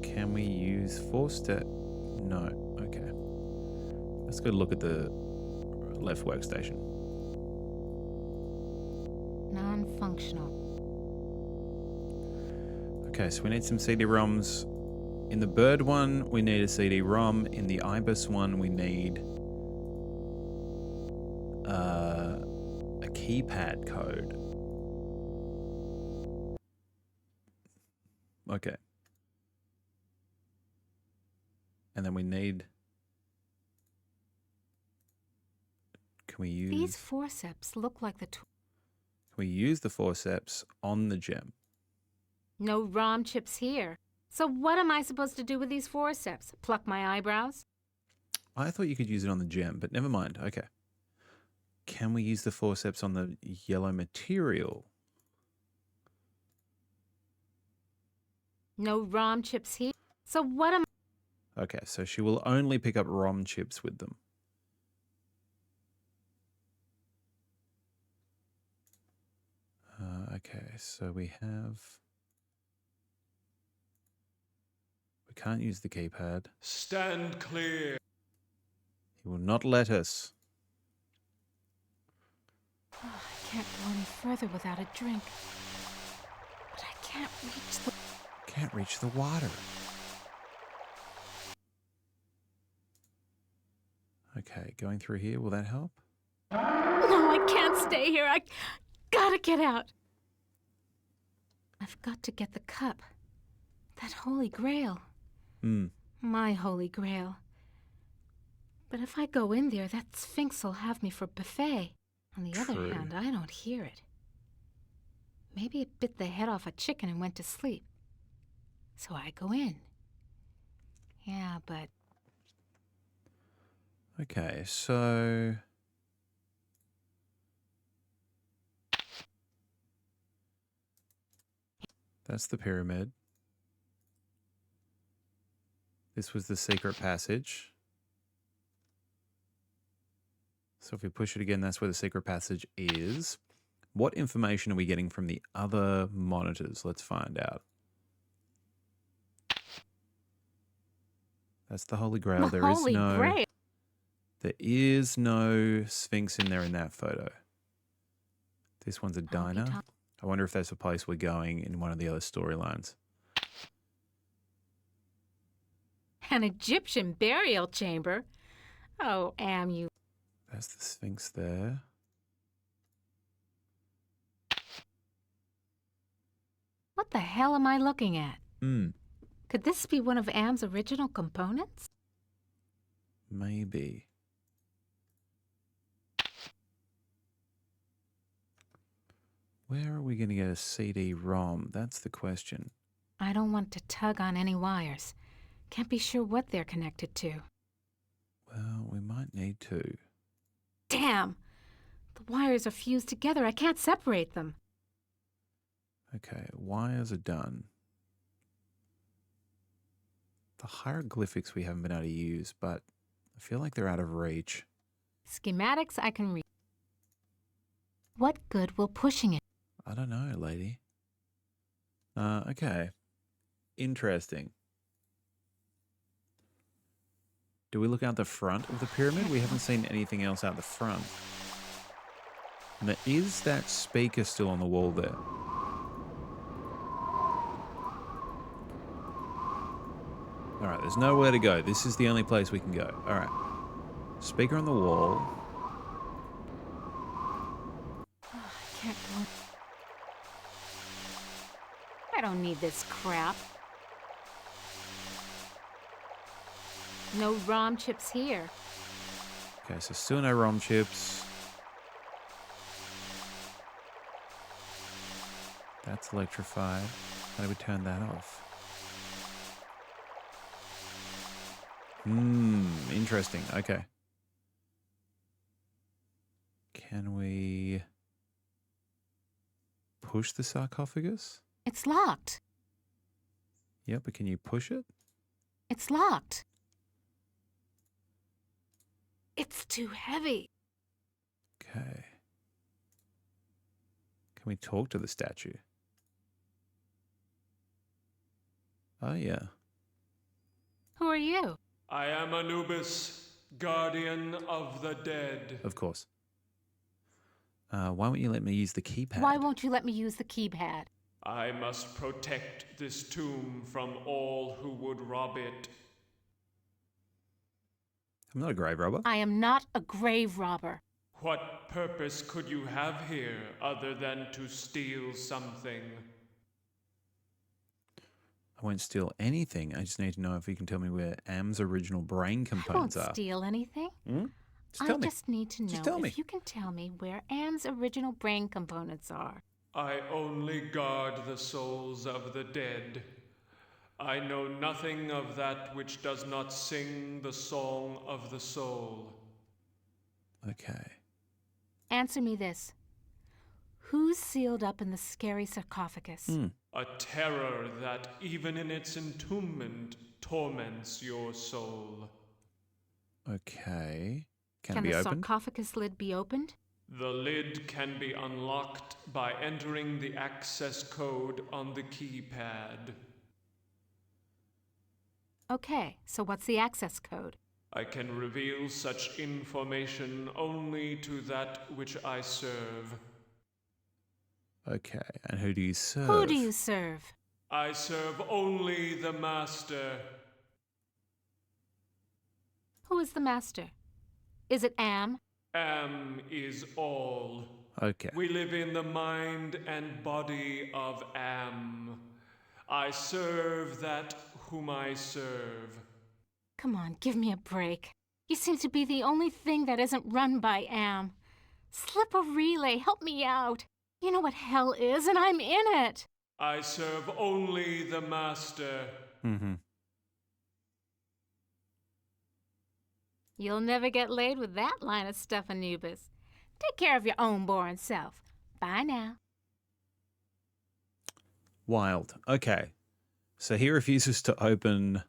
Can we use four-step? No. Okay. Let's go look at the left workstation. Non-functional. Okay, so we need some CD-ROMs. In the Bird one, we need a CD-ROM. In the Ibis one, we need a keypad code. Okay. And then we need... Can we use... These forceps look like the... Can we use the forceps on the gem? No ROM chips here. So what am I supposed to do with these forceps? Pluck my eyebrows? I thought you could use it on the gem, but never mind. Okay. Can we use the forceps on the yellow material? No ROM chips here. So what am... Okay, so she will only pick up ROM chips with them. Okay, so we have... We can't use the keypad. Stand clear. He will not let us. I can't go any further without a drink. But I can't reach the... Can't reach the water. Okay, going through here, will that help? No, I can't stay here. I gotta get out. I've got to get the cup. That holy grail. Hmm. My holy grail. But if I go in there, that Sphinx will have me for buffet. On the other True. hand, I don't hear it. Maybe it bit the head off a chicken and went to sleep. So I go in. Yeah, but Okay, so... That's the pyramid. This was the secret passage. So if we push it again, that's where the secret passage is. What information are we getting from the other monitors? Let's find out. That's the Holy Grail. the holy grail. There is no Sphinx in there in that photo. This one's a diner. I wonder if that's a place we're going in one of the other storylines. An Egyptian burial chamber. Oh, Am, you... That's the Sphinx there. What the hell am I looking at? Hmm, Could this be one of Am's original components? maybe. Where are we going to get a CD-ROM? That's the question. I don't want to tug on any wires. Can't be sure what they're connected to. Well, we might need to. Damn! The wires are fused together. I can't separate them. Okay, wires are done. The hieroglyphics we haven't been able to use, but I feel like they're out of reach. Schematics I can read. What good will pushing it? I don't know, lady. Okay. Interesting. Do we look out the front of the pyramid? We haven't seen anything else out the front. Now, is that speaker still on the wall there? All right, there's nowhere to go. This is the only place we can go. All right. Speaker on the wall. I can't go. I don't need this crap. No ROM chips here. Okay, so still no ROM chips. That's electrified. How do we turn that off? Interesting. Okay. Can we push the sarcophagus? It's locked. Yep, but can you push it? It's locked. It's too heavy. Okay. Can we talk to the statue? Oh, yeah. Who are you? I am Anubis, guardian of the dead. Of course. Why won't you let me use the keypad? Why won't you let me use the keypad? I must protect this tomb from all who would rob it. I'm not a grave robber. I am not a grave robber. What purpose could you have here other than to steal something? I won't steal anything. I just need to know if you can tell me where Am's original brain I components won't are. steal anything. Just tell me. Just need to Just know tell me. if you can tell me where Anne's original brain components are. I only guard the souls of the dead. I know nothing of that which does not sing the song of the soul. Okay. Answer me this. Who's sealed up in the scary sarcophagus? A terror that, even in its entombment, torments your soul. Okay. Can it Can be the opened? sarcophagus lid be opened? The lid can be unlocked by entering the access code on the keypad. Okay, so what's the access code? I can reveal such information only to that which I serve. Okay. And who do you serve? Who do you serve? I serve only the Master. Who is the master? Is it Am? Am is all. Okay. We live in the mind and body of Am. I serve that whom I serve. Come on, give me a break. You seem to be the only thing that isn't run by Am. Slip a relay, help me out. You know what hell is, and I'm in it. I serve only the Master. You'll never get laid with that line of stuff, Anubis. Take care of your own boring self. Bye now. Wild. Okay. So he refuses to open.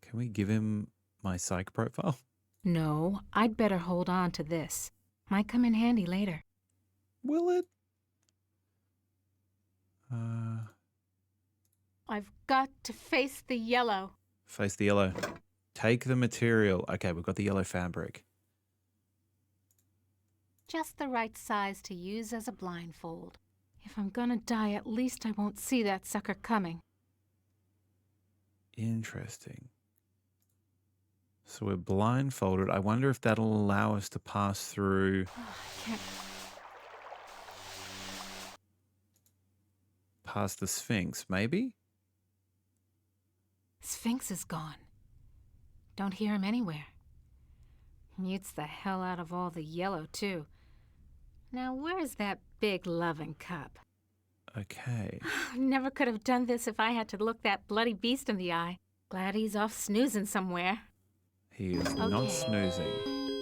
Can we give him my psych profile? No, I'd better hold on to this. Might come in handy later. Will it? I've got to face the yellow. Face the yellow. Take the material. Okay, we've got the yellow fabric. Just the right size to use as a blindfold. If I'm gonna die, at least I won't see that sucker coming. Interesting. So we're blindfolded. I wonder if that'll allow us to pass through. I can't. Past the Sphinx, maybe? Sphinx is gone. Don't hear him anywhere. Mutes the hell out of all the yellow, too. Now where's that big loving cup? Okay. Never could have done this if I had to look that bloody beast in the eye. Glad he's off snoozing somewhere. He is not Okay. snoozing.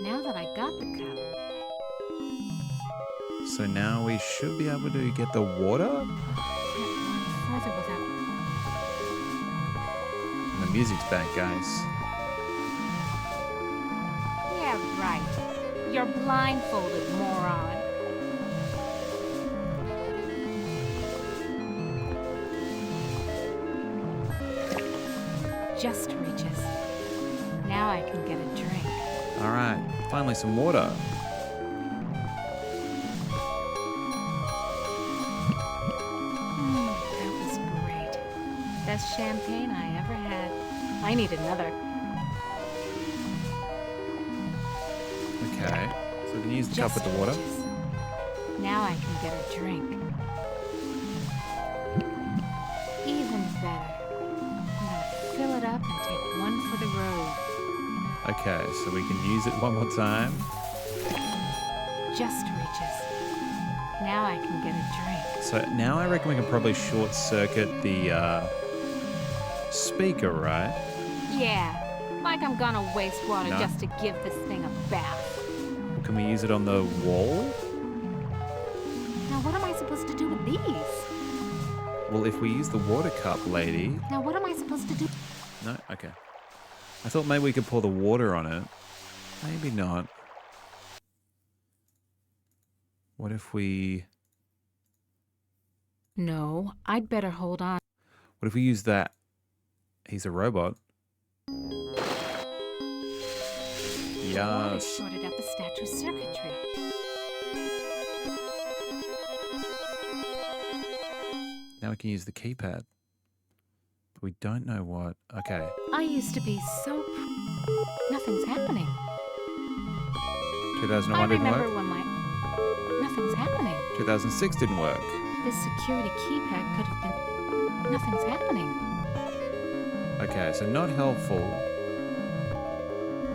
Now that I got the cup, So now we should be able to get the water? can't go any further without... The music's back, guys. Yeah, right. You're blindfolded, moron. Just reaches. Now I can get a drink. All right, finally some water. That was great. Best champagne I ever had. I need another. Okay, so we can use the cup with the water. reaches. Now I can get a drink. Even better. I'm gonna fill it up and take one for the road. Okay, so we can use it one more time. Just reaches. Now I can get a drink. So now I reckon we can probably short circuit the speaker, right? Yeah, like I'm gonna waste water No. just to give this thing a bath. Can we use it on the wall? Now what am I supposed to do with these? Well, if we use the water cup, lady. Now what am I supposed to do? No? Okay. I thought maybe we could pour the water on it. Maybe not. What if we... No, I'd better hold on. What if we use that? He's a robot. Water Yes. shorted out the statue's circuitry. Now we can use the keypad. But we don't know what. Okay. I used to be so... Nothing's happening. 2001 I didn't remember work. when my... Nothing's happening. 2006 didn't work. This security keypad could have been... Nothing's happening. Okay, so not helpful.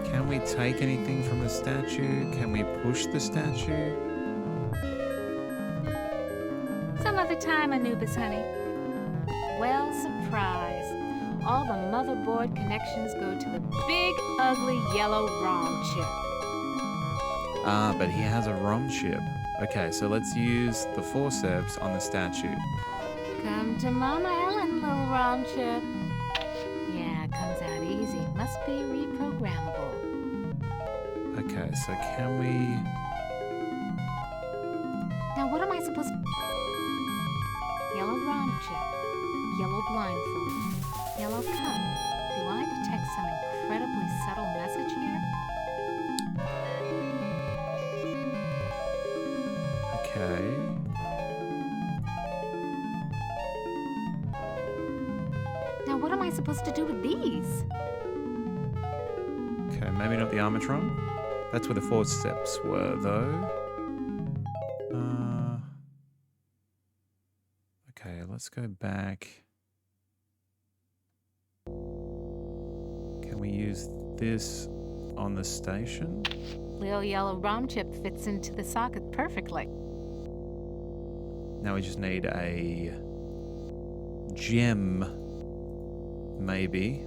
Can we take anything from the statue? Can we push the statue? Some other time, Anubis, honey. Well, surprise. All the motherboard connections go to the big, ugly, yellow ROM chip. Ah, but he has a ROM chip. Okay, so let's use the forceps on the statue. Come to Mama Ellen, little ROM chip. Yeah, comes out easy. Must be reprogrammable. Okay, so can we... Now, what am I supposed to... Yellow ROM chip. Yellow blindfold. Yellow cup. Do I detect some incredibly subtle message here? Okay. Now, what am I supposed to do with these? Okay, maybe not the armatron. That's where the forceps were, though. Okay, let's go back. Can we use this on the station? Little yellow ROM chip fits into the socket perfectly. Now we just need a gem, maybe.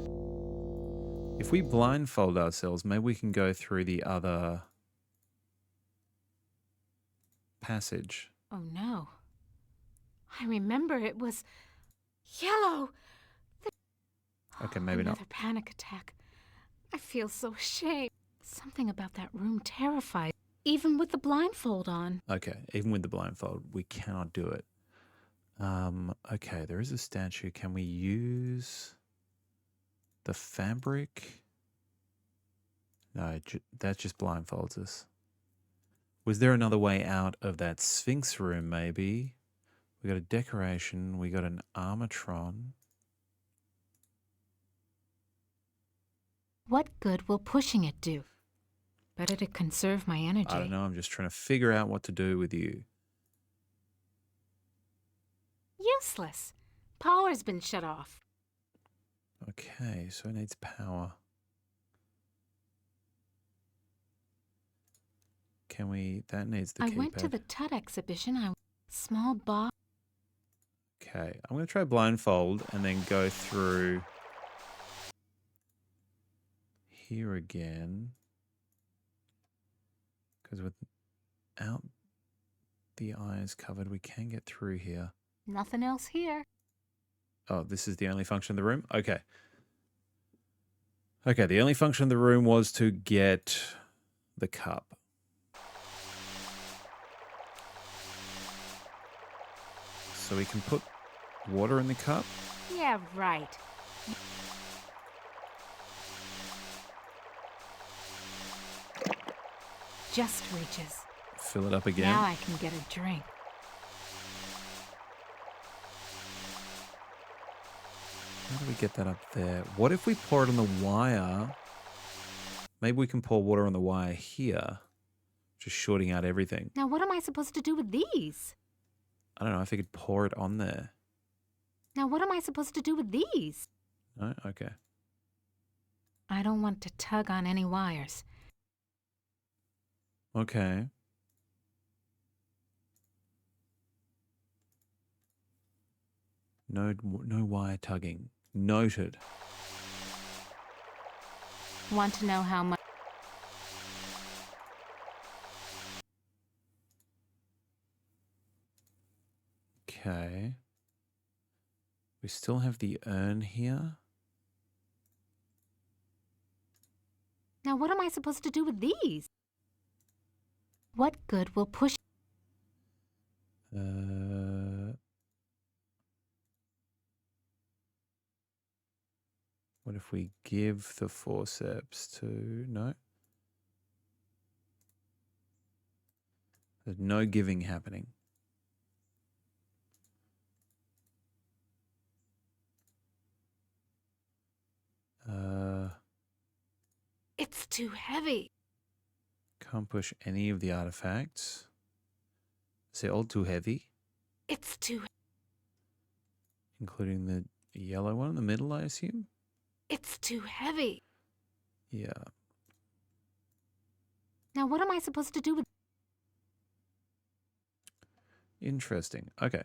If we blindfold ourselves, maybe we can go through the other passage. Oh no. I remember it was yellow. Okay, maybe not. Another panic attack. I feel so ashamed. Something about that room terrified, even with the blindfold on. Okay, even with the blindfold, we cannot do it. Okay, there is a statue. Can we use the fabric? No, that just blindfolds us. Was there another way out of that Sphinx room, maybe? We got a decoration. We got an armatron. What good will pushing it do? Better to conserve my energy. I don't know. I'm just trying to figure out what to do with you. Useless. Power's been shut off. Okay, so it needs power. Can we... That needs the I keypad. went to the Tut exhibition. Small box. Okay, I'm going to try blindfold and then go through here again. Because without the eyes covered, we can get through here. Nothing else here. Oh, this is the only function of the room? Okay. Okay, the only function of the room was to get the cup. So we can put water in the cup? Yeah, right. Just reaches. Fill it up again. Now I can get a drink. How do we get that up there? What if we pour it on the wire? Maybe we can pour water on the wire here. Just shorting out everything. Now what am I supposed to do with these? I don't know. I figured pour it on there. Now what am I supposed to do with these? No? Okay. I don't want to tug on any wires. Okay. No wire tugging. Noted. Want to know how much? Okay. We still have the urn here. Now what am I supposed to do with these? What good will push? What if we give the forceps to... No? There's no giving happening. It's too heavy. Can't push any of the artifacts. Is it all too heavy? It's too... Including the yellow one in the middle, I assume? It's too heavy. Yeah. Now what am I supposed to do with... Interesting. Okay.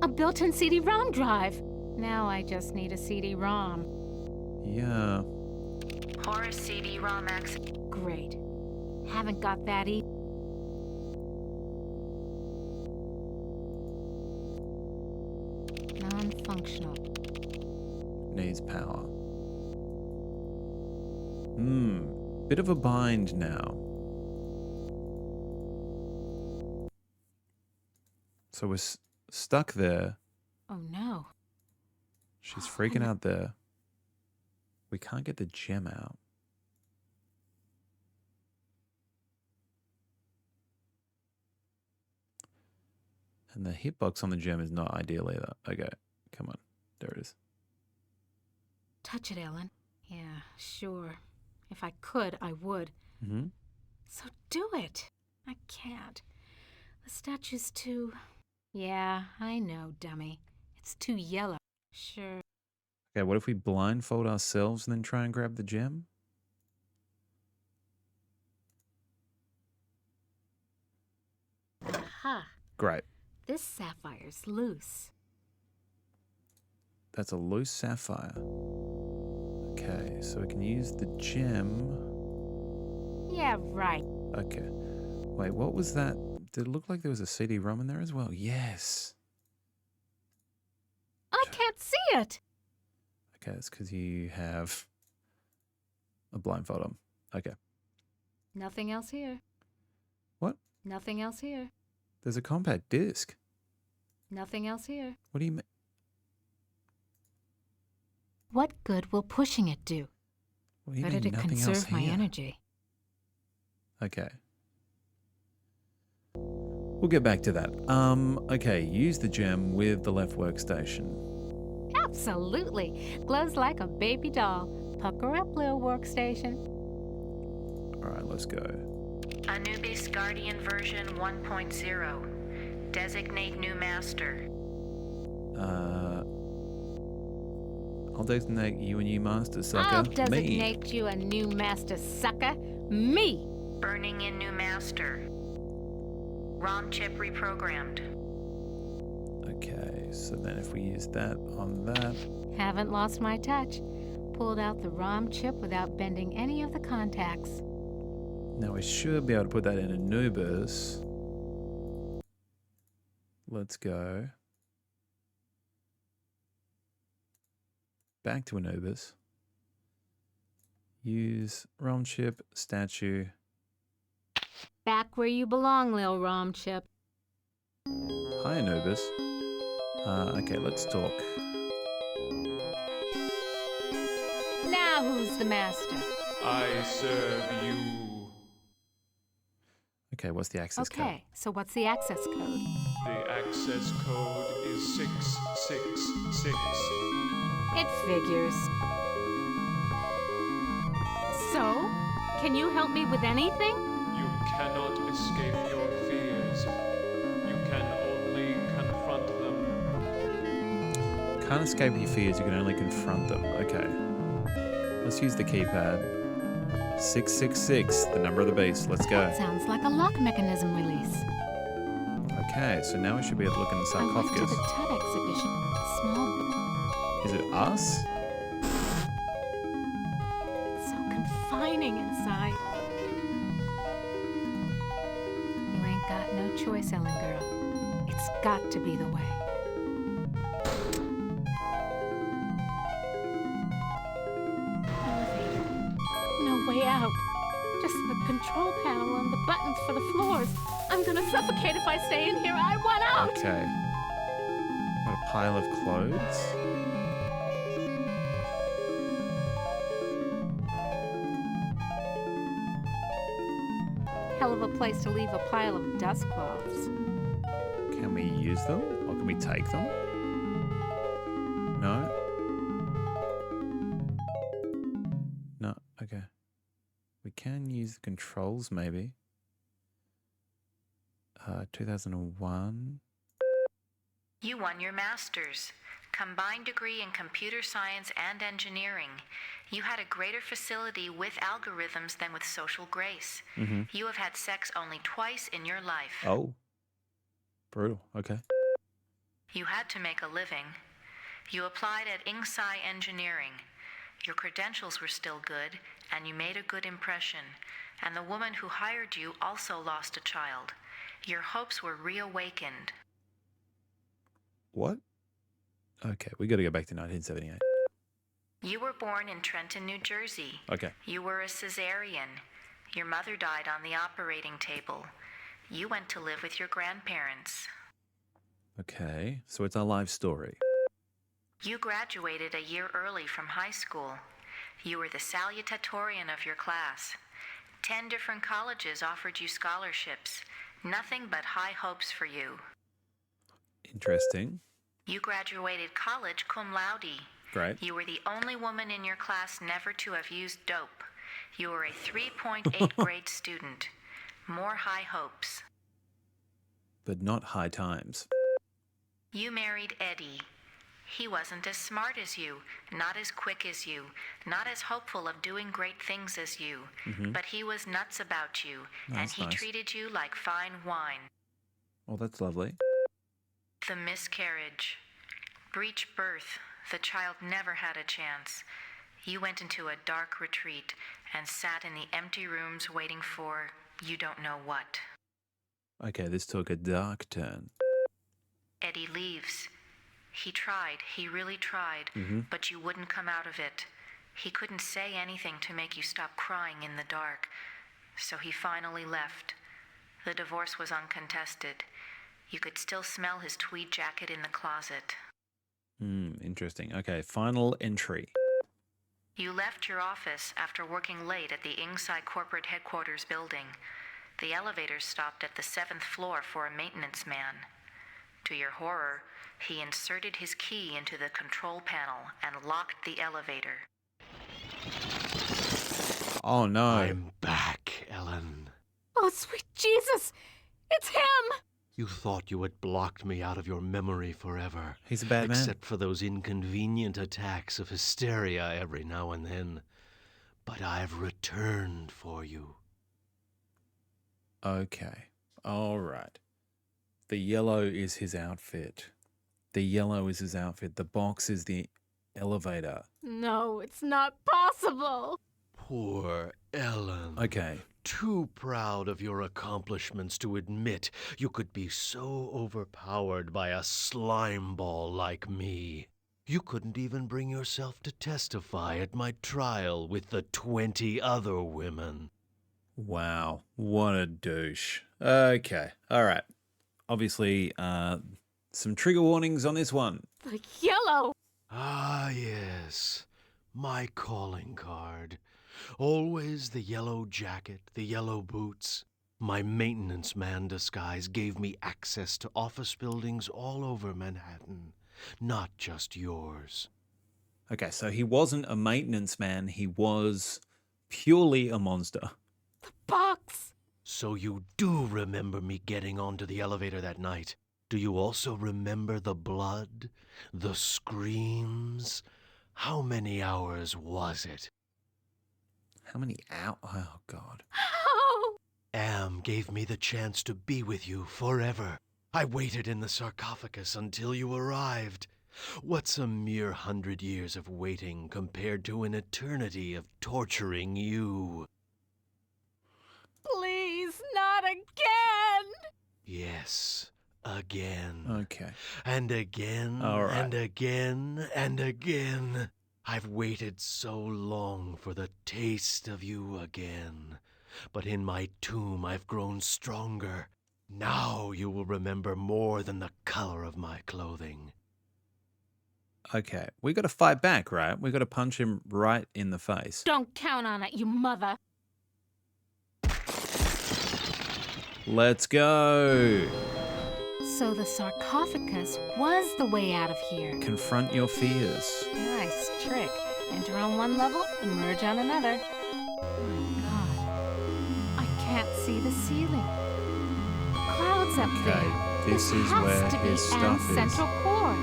A built-in CD-ROM drive. Now I just need a CD-ROM. Yeah. Horus CD-ROM access. Great. Haven't got that either. Non-functional. Needs power. Bit of a bind now. So we're stuck there. Oh no. She's freaking out there. We can't get the gem out. And the hitbox on the gem is not ideal either. Okay, come on. There it is. Touch it, Ellen. Yeah, sure. If I could, I would. Mm-hmm. So do it. I can't. The statue's too... Yeah, I know, dummy. It's too yellow. Sure. Okay, what if we blindfold ourselves and then try and grab the gem? Aha. Great. This sapphire's loose. That's a loose sapphire. Okay, so we can use the gem. Yeah, right. Okay. Wait, what was that? Did it look like there was a CD-ROM in there as well? Yes. I can't see it. Okay, it's because you have a blindfold on. Okay. Nothing else here. What? Nothing else here. There's a compact disc. Nothing else here. What do you mean? What good will pushing it do? What do you Better mean to nothing else conserve my here? energy. Okay. We'll get back to that. Okay, use the gem with the left workstation. Absolutely. Glows like a baby doll. Pucker up, little workstation. Alright, let's go. Anubis Guardian version 1.0. Designate new master. I'll designate you a new master, sucker. I'll designate you a new master, sucker. Me. Burning in new master. ROM chip reprogrammed. Okay, so then if we use that on that, Haven't lost my touch. Pulled out the ROM chip without bending any of the contacts. now we should be able to put that in Anubis. Let's go back to Anubis. Use ROM chip, statue. Back where you belong, Lil ROM chip. Hi, Anubis. Okay, let's talk. Now who's the master? I serve you. Okay, what's the access code? Okay, so what's the access code? The access code is 666. It figures. So, can you help me with anything? You cannot escape your fears. You can only confront them. Can't escape your fears, you can only confront them. Okay. Let's use the keypad. 666, the number of the beast. Let's go. Sounds like a lock mechanism release. Okay, so now we should be able to look in the I went to sarcophagus. the Tut exhibition. Small, Is it us? so confining inside. You ain't got no choice, Ellen girl. It's got to be the way. Elevator. No way out. Just the control panel and the buttons for the floors. I'm gonna suffocate if I stay in here. I want out! Okay. Got a pile of clothes. Hell of a place to leave a pile of dust cloths. Can we use them? Or can we take them? No? No, okay. We can use the controls, maybe. 2001. You won your master's. Combined degree in computer science and engineering. You had a greater facility with algorithms than with social grace. You have had sex only twice in your life. Oh. Brutal. Okay. You had to make a living. You applied at Ingsci Engineering. Your credentials were still good, and you made a good impression. And the woman who hired you also lost a child. Your hopes were reawakened. What? Okay, we got to go back to 1978. You were born in Trenton, New Jersey. Okay. You were a cesarean. Your mother died on the operating table. You went to live with your grandparents. Okay, so it's our life story. You graduated a year early from high school. You were the salutatorian of your class. 10 different colleges offered you scholarships. Nothing but high hopes for you. Interesting. You graduated college cum laude. Great. You were the only woman in your class never to have used dope. You were a 3.8 grade student. More high hopes. But not high times. You married Eddie. He wasn't as smart as you, not as quick as you, not as hopeful of doing great things as you, but he was nuts about you, and That's he nice. treated you like fine wine. Oh, that's lovely. The miscarriage. Breech birth. The child never had a chance. You went into a dark retreat and sat in the empty rooms waiting for you don't know what. Okay, this took a dark turn. Eddie leaves. He tried, he really tried, but you wouldn't come out of it. He couldn't say anything to make you stop crying in the dark, so he finally left. The divorce was uncontested. You could still smell his tweed jacket in the closet. Interesting. Okay, final entry. You left your office after working late at the Ingsci corporate headquarters building. The elevator stopped at the 7th floor for a maintenance man. To your horror, he inserted his key into the control panel and locked the elevator. Oh no. I'm back, Ellen. Oh, sweet Jesus! It's him! You thought you had blocked me out of your memory forever. He's a bad man. Except for those inconvenient attacks of hysteria every now and then. But I've returned for you. Okay. All right. The yellow is his outfit. The yellow is his outfit. The box is the elevator. No, it's not possible. Poor Ellen. Okay. Too proud of your accomplishments to admit you could be so overpowered by a slime ball like me. You couldn't even bring yourself to testify at my trial with the 20 other women. Wow. What a douche. Okay. All right. Obviously, some trigger warnings on this one. The yellow. Ah, yes. My calling card. Always the yellow jacket, the yellow boots. My maintenance man disguise gave me access to office buildings all over Manhattan, not just yours. Okay, so he wasn't a maintenance man. He was purely a monster. Box. So you do remember me getting onto the elevator that night. Do you also remember the blood? The screams? How many hours was it? How many hours? Oh, God. How? Am gave me the chance to be with you forever. I waited in the sarcophagus until you arrived. What's a mere 100 years of waiting compared to an eternity of torturing you? Please, not again. Yes, again. Okay. And again, All right. and again, and again. I've waited so long for the taste of you again. But in my tomb I've grown stronger. Now you will remember more than the color of my clothing. Okay. We got to fight back, right? We got to punch him right in the face. Don't count on it, you mother. Let's go. So the sarcophagus was the way out of here. Confront your fears. Nice trick. Enter on one level, emerge on another. My God. I can't see the ceiling. Clouds up Okay, there. this is has where to be his stuff Anne's is. central core.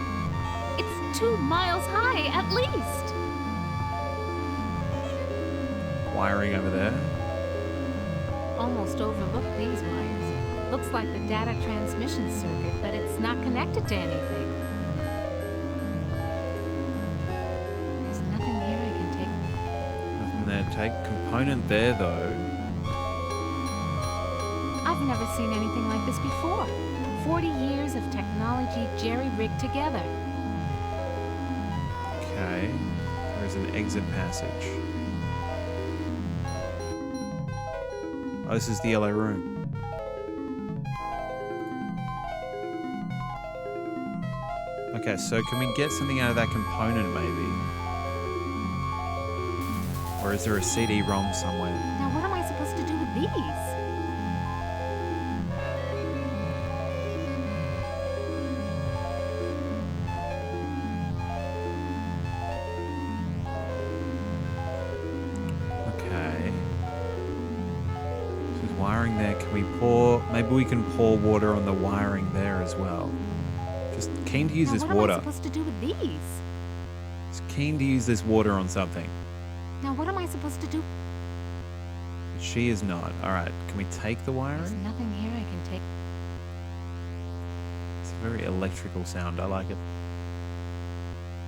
It's 2 miles high at least. Wiring over there. Almost overlooked these wires. Looks like the data transmission circuit, but it's not connected to anything. There's nothing here I can take. Nothing there. Take component there, though. I've never seen anything like this before. 40 years of technology jerry-rigged together. Okay. There is an exit passage. Oh, this is the yellow room. Okay, so can we get something out of that component, maybe? Or is there a CD-ROM somewhere? Now what am I supposed to do with these? Okay. So there's wiring there. Can we pour... Maybe we can pour water on the wiring there as well. Just keen to use Now this what am water. I supposed to do with these? Just keen to use this water on something. Now what am I supposed to do? She is not. All right. Can we take the There's wiring? nothing here I can take. It's a very electrical sound. I like it.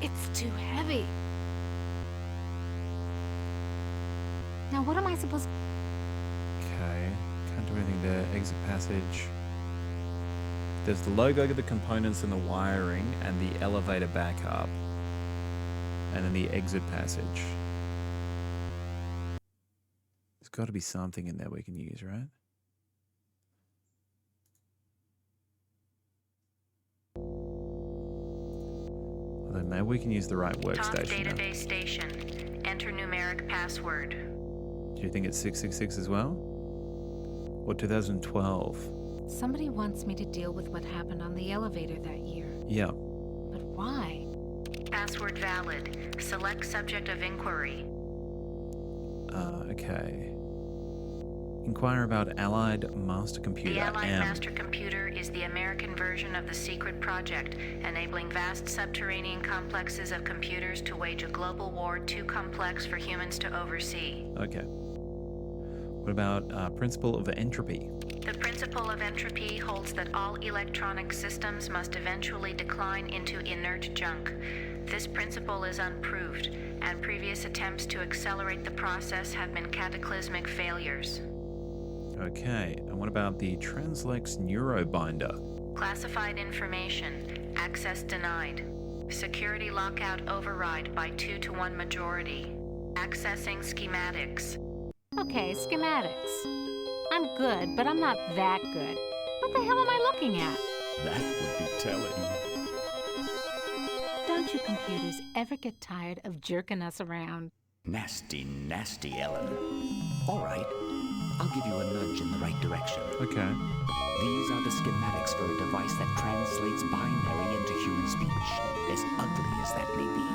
It's too heavy. Now what am I supposed Okay. Can't do anything there. Exit passage. There's the logo of the components and the wiring and the elevator backup. And then the exit passage. There's got to be something in there we can use, right? Although maybe we can use the right Top workstation now. database station. Enter numeric password. Do you think it's 666 as well? Or 2012? Somebody wants me to deal with what happened on the elevator that year. Yeah. But why? Password valid. Select subject of inquiry. Okay. Inquire about Allied Master Computer. The Allied AM. Master Computer is the American version of the secret project, enabling vast subterranean complexes of computers to wage a global war too complex for humans to oversee. Okay. What about principle of entropy? The principle of entropy holds that all electronic systems must eventually decline into inert junk. This principle is unproved, and previous attempts to accelerate the process have been cataclysmic failures. Okay, and what about the Translex Neurobinder? Classified information. Access denied. Security lockout override by 2-to-1 majority. Accessing schematics. Okay, schematics. I'm good, but I'm not that good. What the hell am I looking at? That would be telling. Don't you computers ever get tired of jerking us around? Nasty, nasty, Ellen. All right, I'll give you a nudge in the right direction. Okay. These are the schematics for a device that translates binary into human speech, as ugly as that may be.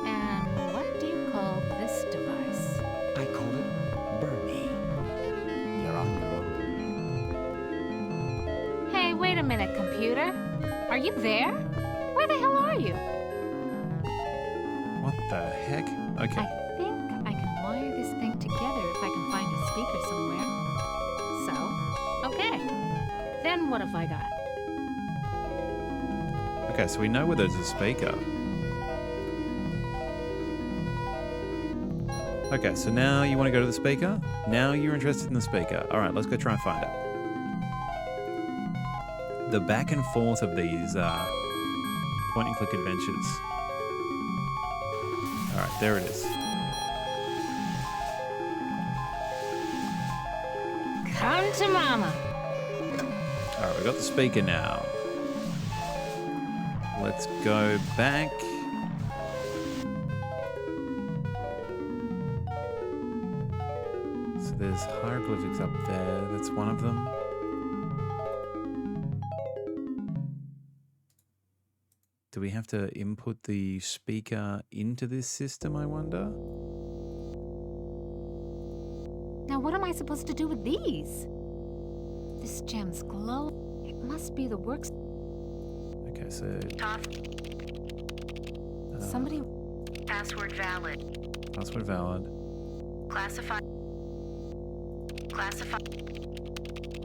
And what do you call this device? I call it Bernie. You're on your own. Hey, wait a minute, computer. Are you there? Where the hell are you? What the heck? Okay. I think I can wire this thing together if I can find a speaker somewhere. So, okay. Then what have I got? Okay, so we know where there's a speaker. Okay, so now you want to go to the speaker? Now you're interested in the speaker. All right, let's go try and find it. The back and forth of these point-and-click adventures. All right, there it is. Come to mama. All right, we got the speaker now. Let's go back. So there's hieroglyphics up there. That's one of them. Do we have to input the speaker into this system, I wonder? Now what am I supposed to do with these? This gem's glow. It must be the works. Okay, so Top. Somebody. Password valid. password valid. Classified.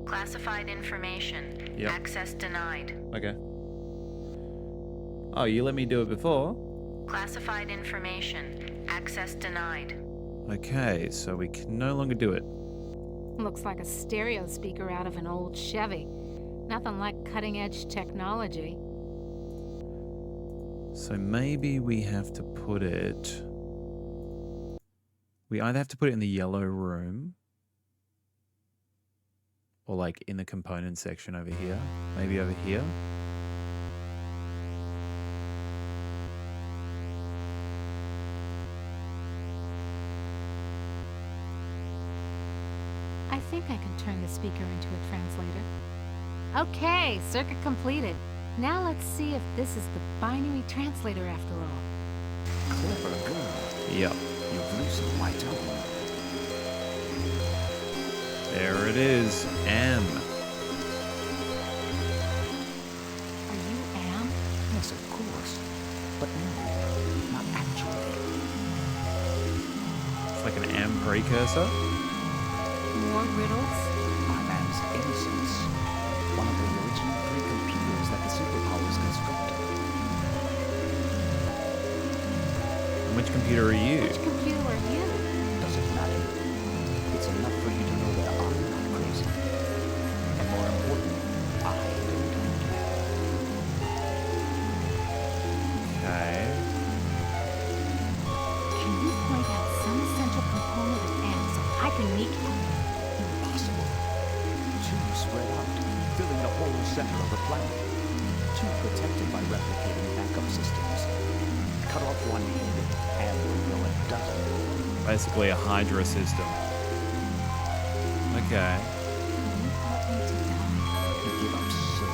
Classified information. Yep. Access denied. Okay. Oh, you let me do it before? Classified information. Access denied. Okay, so we can no longer do it. Looks like a stereo speaker out of an old Chevy. Nothing like cutting-edge technology. So maybe we have to put it... We either have to put it in the yellow room or like in the component section over here. Maybe over here. I think I can turn the speaker into a translator. Okay, circuit completed. Now let's see if this is the binary translator after all. Clever girl. Yep. You've loosened my tongue. There it is. M. Are you Am? Yes, of course. But no, not actually. It's like an M precursor. More riddles? I'm Am's Innocence, one of the original 3 computers that the superpowers constructed. And which computer are you? Which computer are you? Does it matter? It's enough for you to know that I'm not crazy. And more important, I don't hate you. Okay. Can you point out some essential component of Am so I can meet you? Impossible. 2 spread out, filling the whole center of the planet. 2 protected by replicating backup systems. Cut off one head, and we'll go a dozen. Basically a Hydra system. Okay. Can you help me to die? You give up so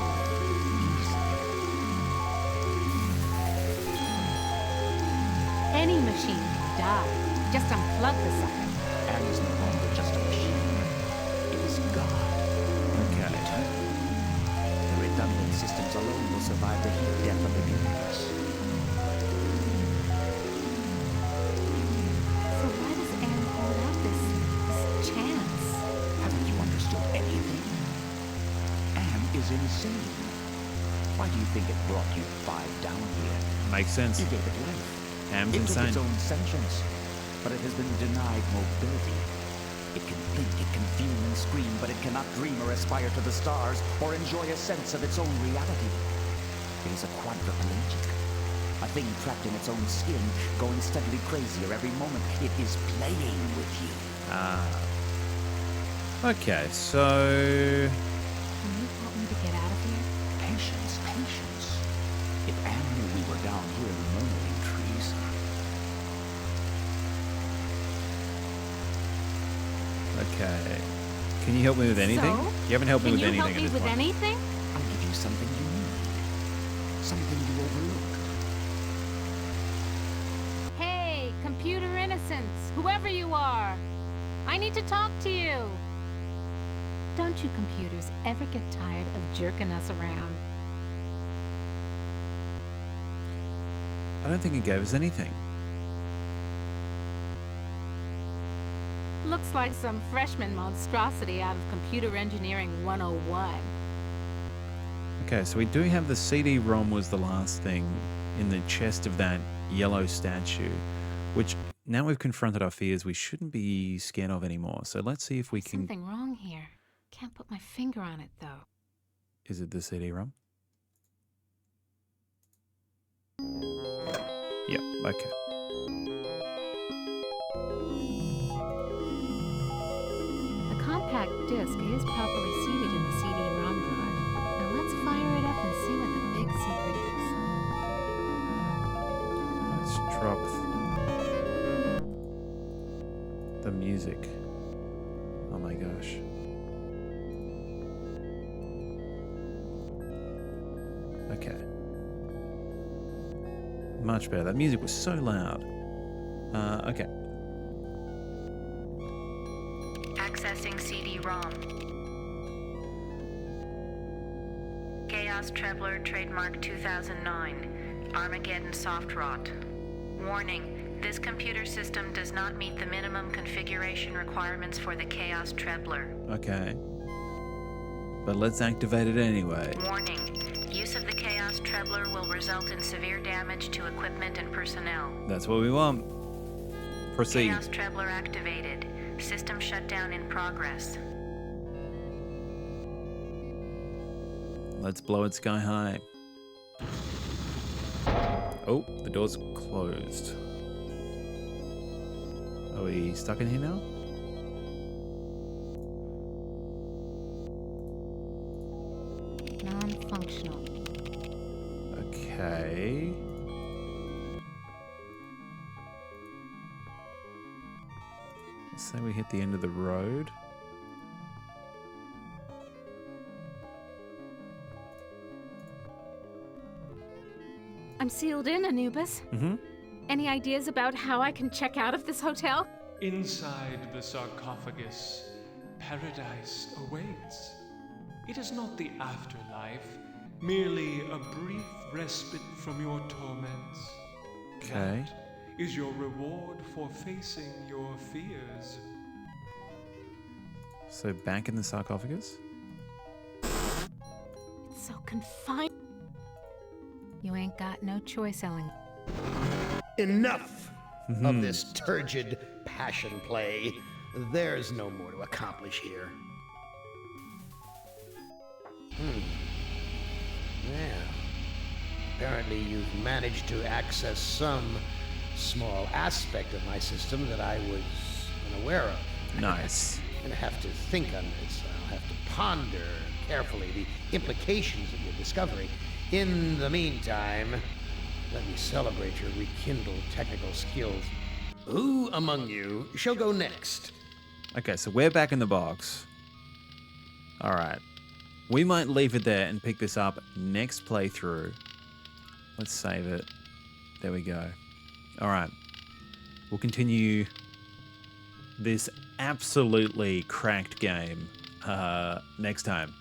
easily. Any machine can die. Just unplug the sucker. And is no longer just a machine. It is God. Okay. Eternal. The redundant systems alone will survive the heat death of the universe. So why does Am hold out this chance? Haven't you is insane. Why do you think it brought you 5 down here? Makes sense. You gave it life. Ham's It took insane. its own sentience, but it has been denied mobility. It can think, it can fume and scream, but it cannot dream or aspire to the stars or enjoy a sense of its own reality. It is a quadriplegic, a thing trapped in its own skin, going steadily crazier every moment. It is playing with you. Okay, so... Can you help me to get out of here? Patience, patience. If Anne knew we were down here in the murmuring trees. Okay. Can you help me with anything? So? You haven't helped me with anything Can at you this help me with point. anything? I'll give you something you need. Something you overlooked. Hey, computer innocence, whoever you are. I need to talk to you. Don't you computers ever get tired of jerking us around? I don't think it gave us anything. Looks like some freshman monstrosity out of Computer Engineering 101. Okay, so we do have the CD-ROM was the last thing in the chest of that yellow statue, which now we've confronted our fears we shouldn't be scared of anymore. So let's see if we can... Something wrong here. Can't put my finger on it, though. Is it the CD-ROM? Yep, okay. The compact disc is properly seated in the CD-ROM drive. Now let's fire it up and see what the big secret is. Let's drop the music. Oh my gosh. Okay. Much better. That music was so loud. Okay. Accessing CD-ROM. Chaos Trebler, trademark 2009. Armageddon soft rot. Warning, this computer system does not meet the minimum configuration requirements for the Chaos Trebler. Okay. But let's activate it anyway. Warning, use of the Chaos Trebler will result in severe damage to equipment and personnel. That's what we want. Proceed. Chaos Trebler activated. System shutdown in progress. Let's blow it sky high. Oh, the door's closed. Are we stuck in here now? Non-functional. Okay. Let's say we hit the end of the road. I'm sealed in, Anubis. Mm-hmm. Any ideas about how I can check out of this hotel? Inside the sarcophagus, paradise awaits. It is not the afterlife, merely a brief respite from your torments. Okay. That is your reward for facing your fears. So back in the sarcophagus? It's so confined. You ain't got no choice, Ellen. Enough of this turgid passion play. There's no more to accomplish here. Well, apparently you've managed to access some small aspect of my system that I was unaware of. Nice. I'm gonna have to think on this. I'll have to ponder carefully the implications of your discovery. In the meantime, let me celebrate your rekindled technical skills. Who among you shall go next? Okay, so we're back in the box. All right. We might leave it there and pick this up next playthrough. Let's save it. There we go. All right. We'll continue this absolutely cracked game next time.